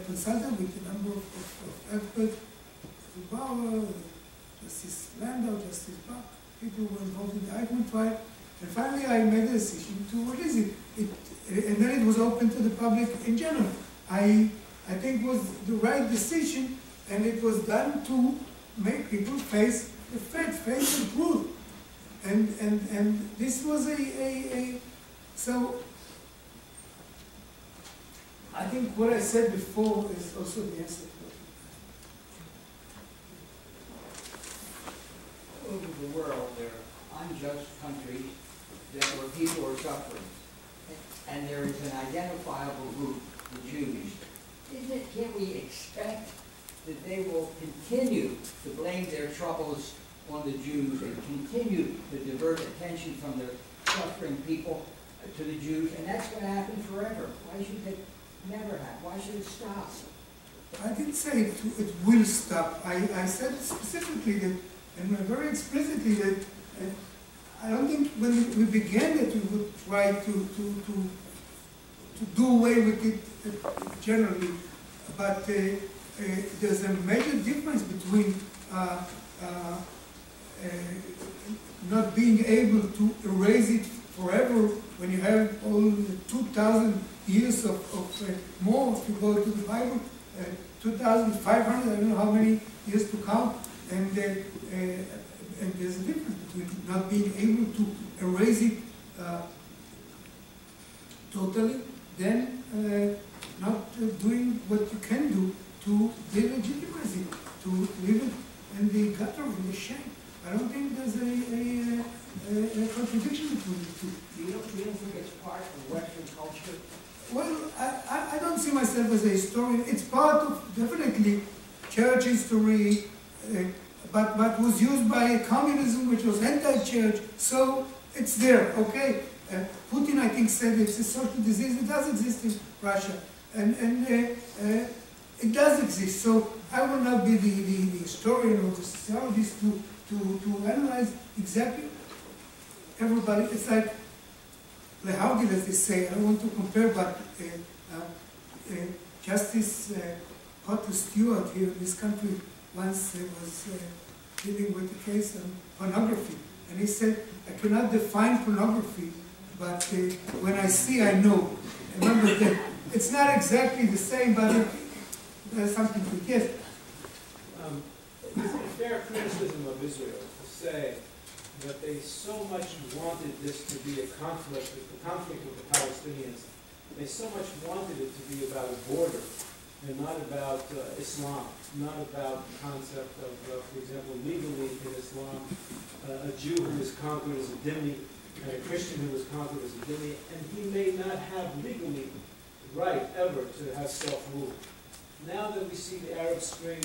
consulted with a number of experts, Bauer, Justice Landau, Justice Bach, people who were involved in the Eichmann trial, and finally I made a decision to release it. And then it was open to the public in general. I think it was the right decision, and it was done to make people face the fact, face the truth. And this was so I think what I said before is also the answer to it. All over the world, there are unjust countries where people are suffering, and there is an identifiable group, the Jews. Can't we expect that they will continue to blame their troubles on the Jews and continue to divert attention from the suffering people to the Jews? And that's going to happen forever. Why should it never happen? Why should it stop? I didn't say it will stop. I said specifically that, and very explicitly that I don't think when we began that we would try to do away with it generally, but there's a major difference between not being able to erase it forever when you have all the 2,000 years of more, if you go to the Bible, 2,500, I don't know how many years to count, and there's a difference between not being able to erase it totally, then not doing what you can do to delegitimize it, to leave it in the gutter, in the shame. I don't think there's a contradiction between the two. You don't think it's part of Western culture? Well, I don't see myself as a historian. It's part of, definitely, church history, but was used by communism, which was anti-church, so it's there, okay? Putin, I think, said it's a social disease. It does exist in Russia, and it does exist. So I will not be the historian or the sociologist to analyze exactly everybody. It's like Lehaudil, as they say. I don't want to compare, but Justice Potter Stewart here in this country once was dealing with the case on pornography, and he said, I cannot define pornography, but when I see, I know. Remember that it's not exactly the same, but there's something to it. Yes? It's a fair criticism of Israel to say that they so much wanted this to be a conflict with the Palestinians. They so much wanted it to be about a border and not about Islam, not about the concept of, for example, legally in Islam, a Jew who is conquered as a dhimmi and a Christian who is conquered as a dhimmi, and he may not have legally right ever to have self-rule. Now that we see the Arab Spring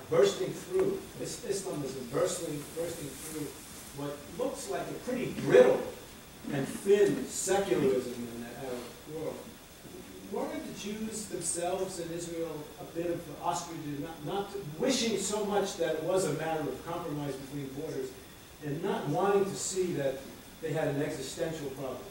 bursting through, Islamism bursting through what looks like a pretty brittle and thin secularism in the Arab world. Weren't the Jews themselves in Israel a bit of ostrich, not wishing so much that it was a matter of compromise between borders, and not wanting to see that they had an existential problem?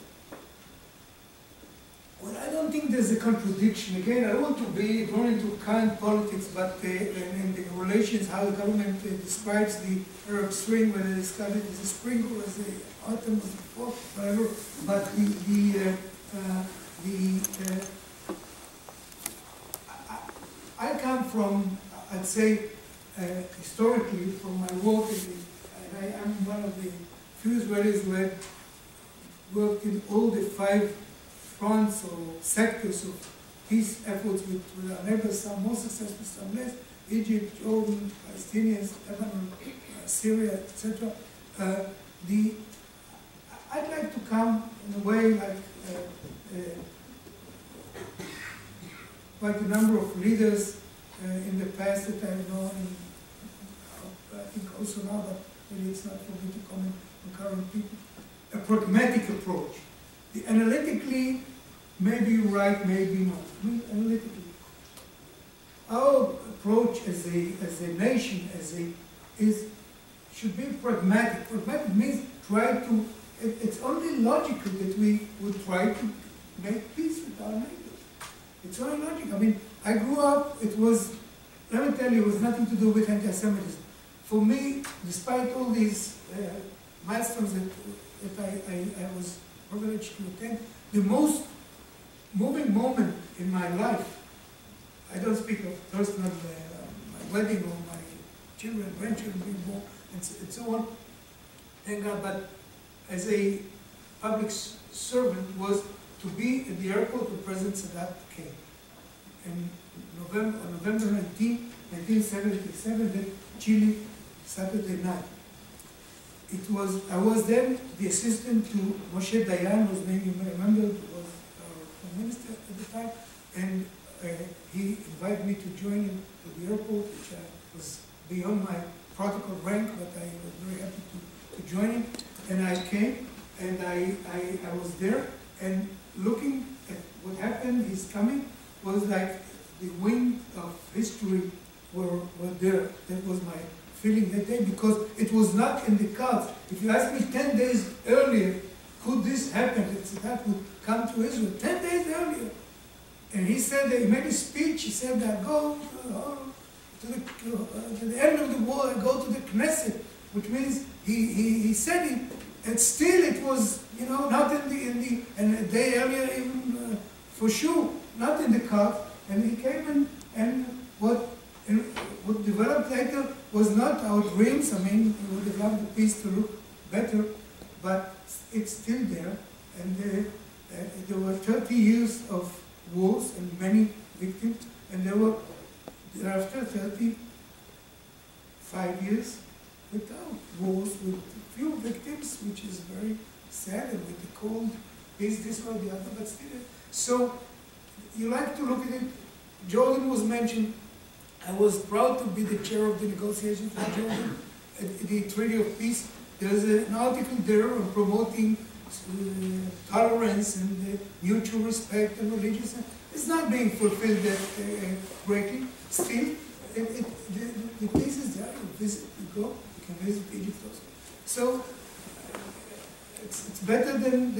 Well, I don't think there's a contradiction. Again, I don't want to be drawn into current politics, but in the relations, how the government describes the Arab Spring, whether they describe it as a spring or as the autumn or the fall, whatever. But I come from, I'd say, historically, from my work, and I am one of the few Israelis who have worked in all the 5 fronts or sectors of peace efforts with our neighbors, some more successful, some less, Egypt, Jordan, Palestinians, Lebanon, Syria, etc. I'd like to come in a way like quite a number of leaders in the past that I've known, and I think also now, but maybe it's not for me to comment on current people, a pragmatic approach. The analytically may be right, maybe not. I mean, analytically. Our approach as a nation, should be pragmatic. Pragmatic means try to, it's only logical that we would try to make peace with our neighbors. It's only logical. I mean, I grew up, let me tell you, it was nothing to do with anti-Semitism. For me, despite all these milestones that I was privileged to attend, the most moving moment in my life, I don't speak of personal, my wedding or my children, grandchildren being born, and so on, thank God, but as a public servant was to be at the airport when President Sadat came. And on November 19, 1977, then Chile, Saturday night. I was then the assistant to Moshe Dayan, whose name you may remember, who was our Prime Minister at the time, and he invited me to join him to the airport, which was beyond my protocol rank, but I was very happy to join him. And I came, and I was there, and looking at what happened, his coming, was like the wind of history were there. That was my feeling that day, because it was not in the cards. If you asked me 10 days earlier, could this happen, that Sadat would come to Israel, 10 days earlier. And he said, he made a speech, he said, I go to the end of the war, I go to the Knesset, which means he said it, and still it was, not in the and a day earlier even, for sure, not in the cards. And he came and what developed later was not our dreams. I mean, we would have loved the peace to look better, but it's still there. And there were 30 years of wars and many victims, and thereafter 35 years without wars, with few victims, which is very sad, and with the cold peace this way or the other, but still. So you like to look at it. Jordan was mentioned. I was proud to be the chair of the negotiations with Jordan at the Treaty of Peace. There's an article there on promoting tolerance and mutual respect and religious. It's not being fulfilled that greatly. Still, the peace is there. You visit, you go. You can visit Egypt also. So it's better than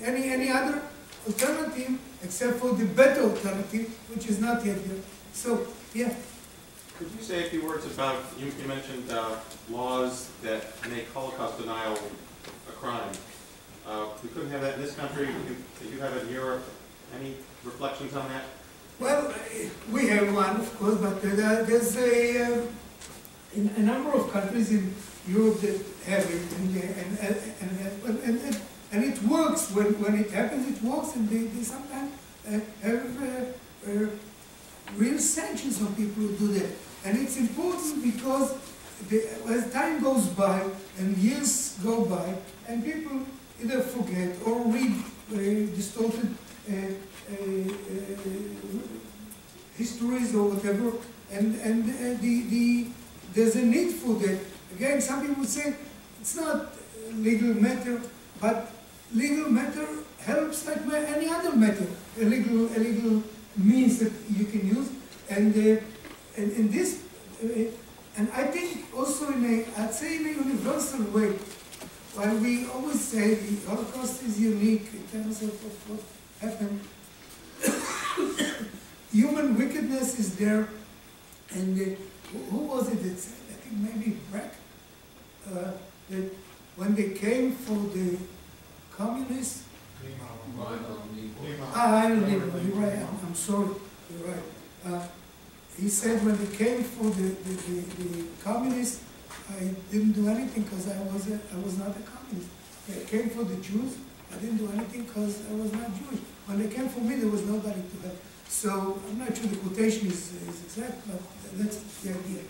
any other alternative, except for the better alternative, which is not yet there. So, yeah. Could you say a few words about, you mentioned laws that make Holocaust denial a crime. We couldn't have that in this country. Did you have it in Europe? Any reflections on that? Well, we have one, of course, but there's a number of countries in Europe that have it, and it works. When it happens, it works, and they sometimes have real sanctions on people who do that. And it's important because as time goes by and years go by, and people either forget or read distorted histories or whatever, and there's a need for that. Again, some people say it's not a legal matter, but legal matter helps like any other matter, a legal means that you can use, and in this, and I think also I'd say in a universal way, while we always say the Holocaust is unique in terms of what happened, human wickedness is there, and who was it that said, I think maybe Breck, that when they came for the communists, I don't know, you're right, I'm sorry, you're right. He said when they came for the communists, I didn't do anything because I was not a communist. They came for the Jews, I didn't do anything because I was not Jewish. When they came for me, there was nobody to help. So I'm not sure the quotation is exact, but that's the idea.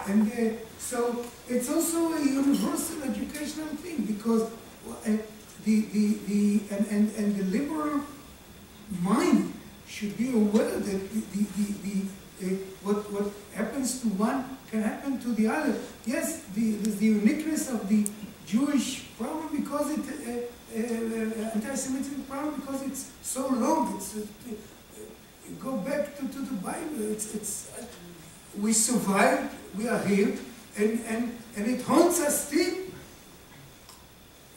And so it's also a universal educational thing because the liberal mind should be aware that what happens to one can happen to the other. Yes, there's the uniqueness of the Jewish problem because anti-Semitism problem because it's so long. You go back to the Bible. We survived. We are here, and it haunts us still.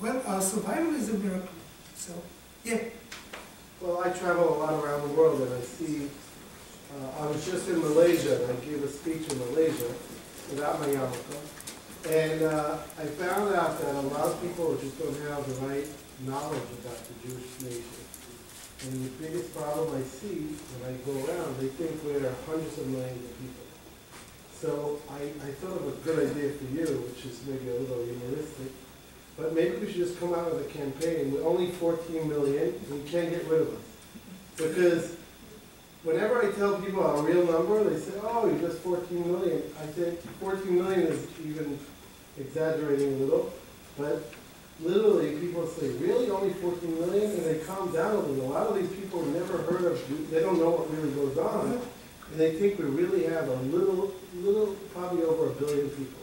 Well, our survival is a miracle. So, yeah. Well, I travel a lot around the world, and I see. I was just in Malaysia, and I gave a speech in Malaysia without my yarmulke, and I found out that a lot of people just don't have the right knowledge about the Jewish nation. And the biggest problem I see when I go around, they think we're hundreds of millions of people. So I thought of a good idea for you, which is maybe a little humoristic, but maybe we should just come out with a campaign. We're only 14 million, and you can't get rid of us. Because whenever I tell people a real number, they say, oh, you're just 14 million. I think 14 million is even exaggerating a little, but literally people say, really, only 14 million? And they calm down a little. A lot of these people have never heard of, they don't know what really goes on, and they think we really have a little, probably over 1 billion people.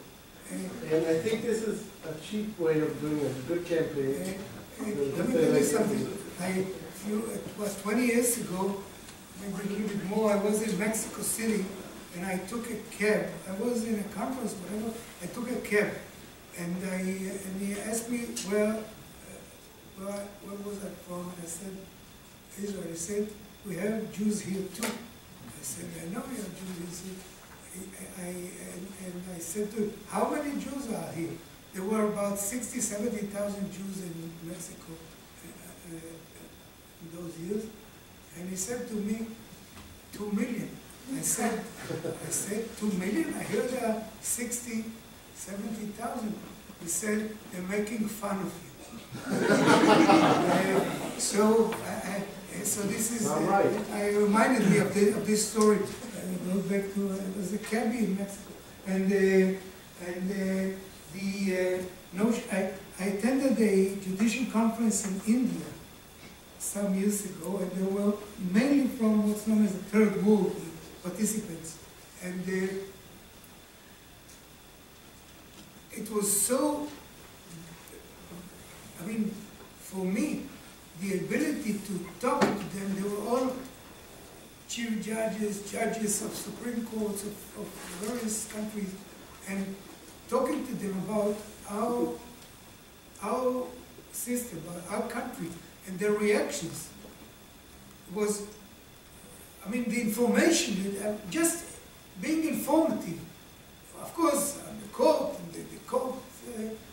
And I think this is a cheap way of doing a good campaign. Let me tell you something. It was 20 years ago, maybe a little bit more, I was in Mexico City, and I took a cab. I was in a conference, whatever. I took a cab, and he asked me where was I from, and I said, Israel. He said, we have Jews here too. I said, I know we have Jews here. And I said to him, how many Jews are here? There were about 60,000, 70,000 Jews in Mexico in those years. And he said to me, 2 million. I said, 2 million? I heard there are 60, 70,000. He said, they're making fun of you. So this is, I reminded me of this story. I go back to, it was a cabbie in Mexico. I attended a judicial conference in India some years ago, and there were mainly from what's known as the Third World participants. And it was so, I mean, for me, the ability to talk to them, they were all chief judges of Supreme Courts of various countries, and talking to them about our system, our country, and their reactions was, I mean, the information, just being informative. Of course, the court, the court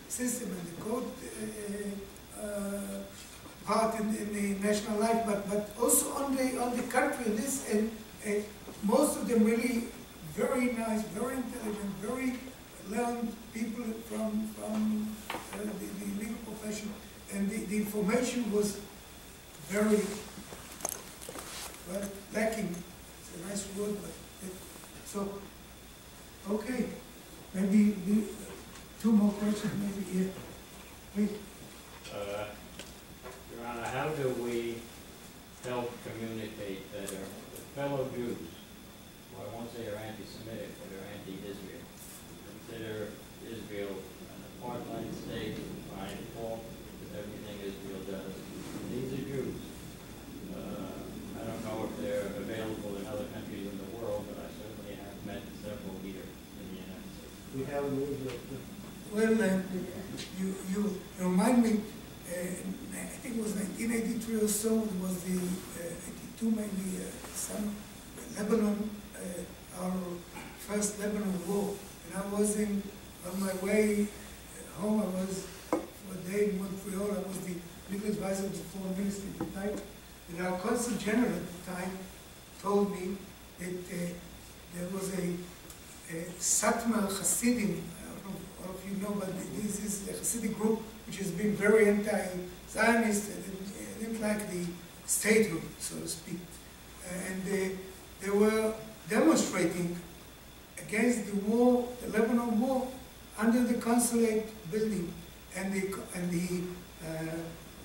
system and the court part in the national life, but also on the country, and most of them really very nice, very intelligent, very learned people from the legal profession, and the information was very, well, lacking. It's a nice word, but so, okay, maybe 2 more questions, maybe here. Please. Your Honor, how do we help communicate better with fellow Jews, well, I won't say they're anti-Semitic, but they're anti-Israel, consider Israel an apartheid state, have in Israel. Well, you remind me, I think it was 1983 or so, it was the 82 maybe, some Lebanon, our first Lebanon war. And I was on my way home, I was for a day in Montreal, I was the legal advisor of the foreign ministry at the time. And our consul general at the time told me that there was a Satmar Hasidim, I don't know if all of you know, but this is a Hasidic group which has been very anti-Zionist and didn't like the statehood, so to speak. And they were demonstrating against the war, the Lebanon war, under the consulate building. And the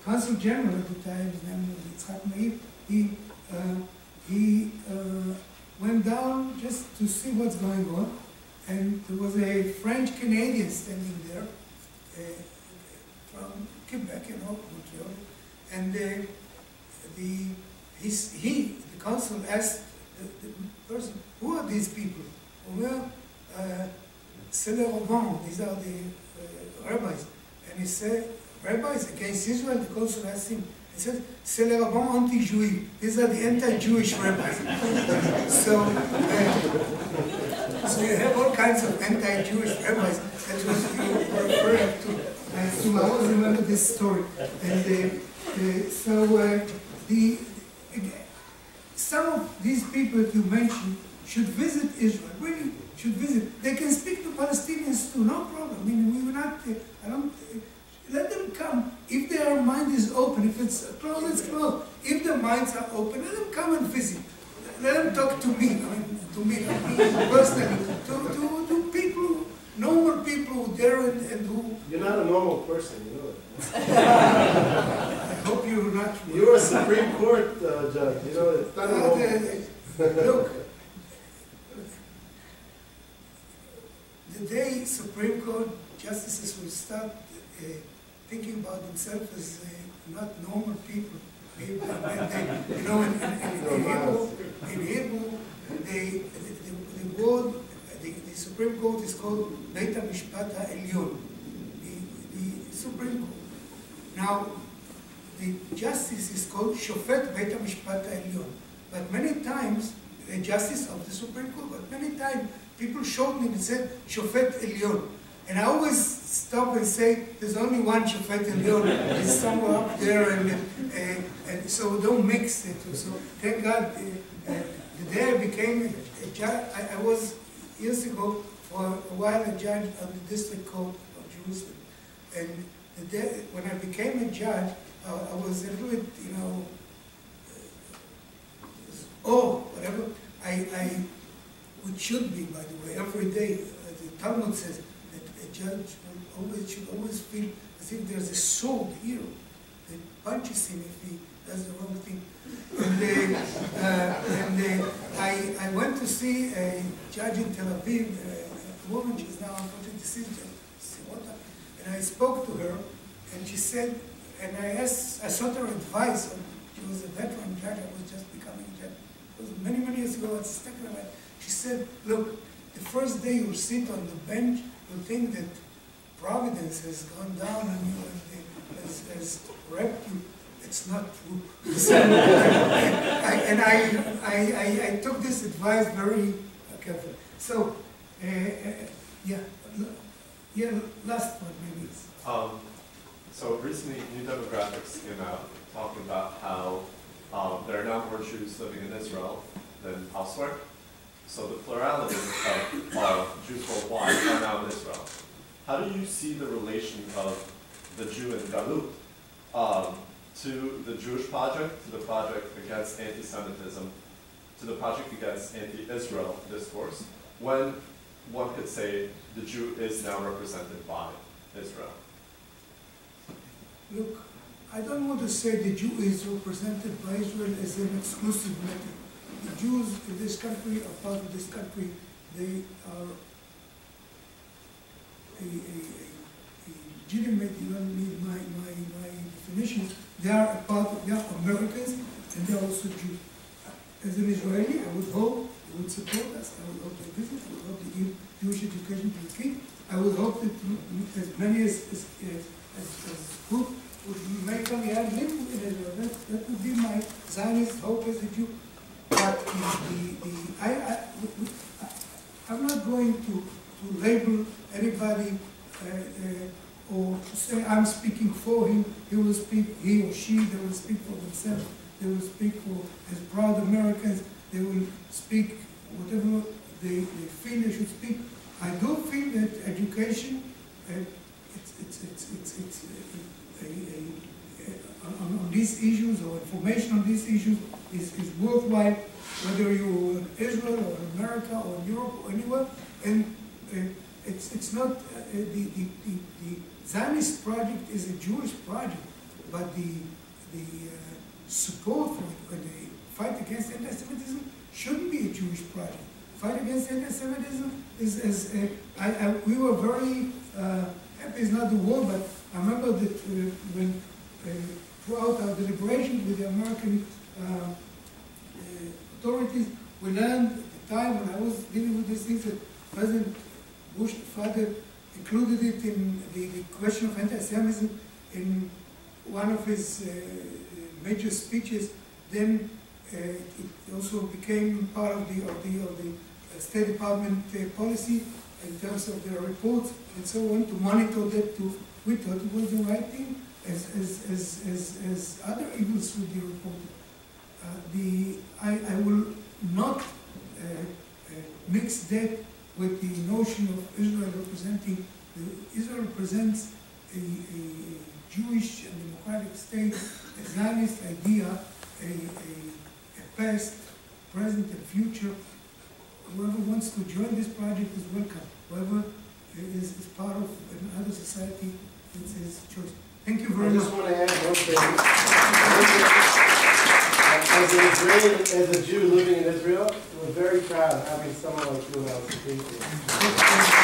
consul general at the time, his name was Yitzhak Meir, he went down just to see what's going on. And there was a French Canadian standing there from Quebec, you know, Montreal. And the consul asked the person, who are these people? Well, c'est les rabbins, these are the rabbis. And he said, rabbis against Israel? The consul asked him, he said, c'est les rabbins anti-Jewish. These are the anti-Jewish rabbis. So you have all kinds of anti-Jewish rabbis that you were referring to. So I always remember this story. And some of these people that you mentioned should visit Israel, really should visit. They can speak to Palestinians too, no problem. I mean, we will not, let them come. If their mind is open, if it's closed, it's closed. If their minds are open, let them come and visit. Let them talk to me, to me personally, to people, normal people there and who... You're not a normal person, you know that. I hope you're not... You're a Supreme Court judge, you know, it's not a normal... Look, the day Supreme Court justices will start thinking about themselves as not normal people, you know, in Hebrew, the Supreme Court is called Beit HaMishpat HaElyon, the Supreme Court. Now, the justice is called Shofet Beit HaMishpat HaElyon. But many times, the justice of the Supreme Court, but many times people shorten it and say Shofet Elyon. And I always stop and say, there's only one Shofet Elyon, it's somewhere up there, and so don't mix it. So thank God, the day I became a judge, I was years ago for a while a judge on the District Court of Jerusalem. And the day when I became a judge, I was a little bit, you know, whatever. Which should be, by the way, every day, the Talmud says that a judge should always feel as if there's a sword here that punches him if he does the wrong thing. And I went to see a judge in Tel Aviv, a woman, she's now unfortunately deceased, and I spoke to her, and she said, and I sought her advice. She was a veteran judge, I was just becoming a judge. It was many, many years ago at Stekler. She said, look, the first day you sit on the bench, you'll think that Providence has gone down on you and has raped you. It's not true. I took this advice very carefully. So, last one maybe. So recently, New Demographics came out talking about how there are now more Jews living in Israel than elsewhere. So the plurality of Jews worldwide are now in Israel. How do you see the relation of the Jew in Galut to the Jewish project, to the project against anti-Semitism, to the project against anti-Israel discourse, when one could say the Jew is now represented by Israel? Look, I don't want to say the Jew is represented by Israel as an exclusive matter. The Jews in this country are part of this country. They are a legitimate, you don't need my definition. They are they are Americans, and they are also Jews. As an Israeli, I would hope they would support us. I would hope they visit. I would hope they give Jewish education to the kids. I would hope that as many as could would make Aliyah live in Israel. That would be my Zionist hope as a Jew. But I'm not going to label anybody or to say I'm speaking for him. He will speak, he or she, they will speak for themselves. They will speak for as proud Americans. They will speak whatever they feel they should speak. I do feel that education, on these issues or information on these issues is worthwhile, whether you're in Israel or in America or in Europe or anywhere. And it's not the Zionist project is a Jewish project, but the support for the fight against anti-Semitism shouldn't be a Jewish project. Fight against anti-Semitism is we were very happy is not the word, but I remember that when throughout our deliberations with the American authorities, we learned at the time when I was dealing with these things that President Bush, the father, included it in the question of anti-Semitism in one of his major speeches. Then it also became part of the State Department policy in terms of their reports and so on, to monitor that. We thought it was the right thing, as other evils would be reported. I will not mix that with the notion of Israel representing. Israel represents a Jewish and democratic state, a Zionist idea, a past, present, and future. Whoever wants to join this project is welcome. Whoever is part of another society, it's his choice. Thank you very much. I just want to add one thing. As a Jew living in Israel, we're very proud of having someone like you in our community.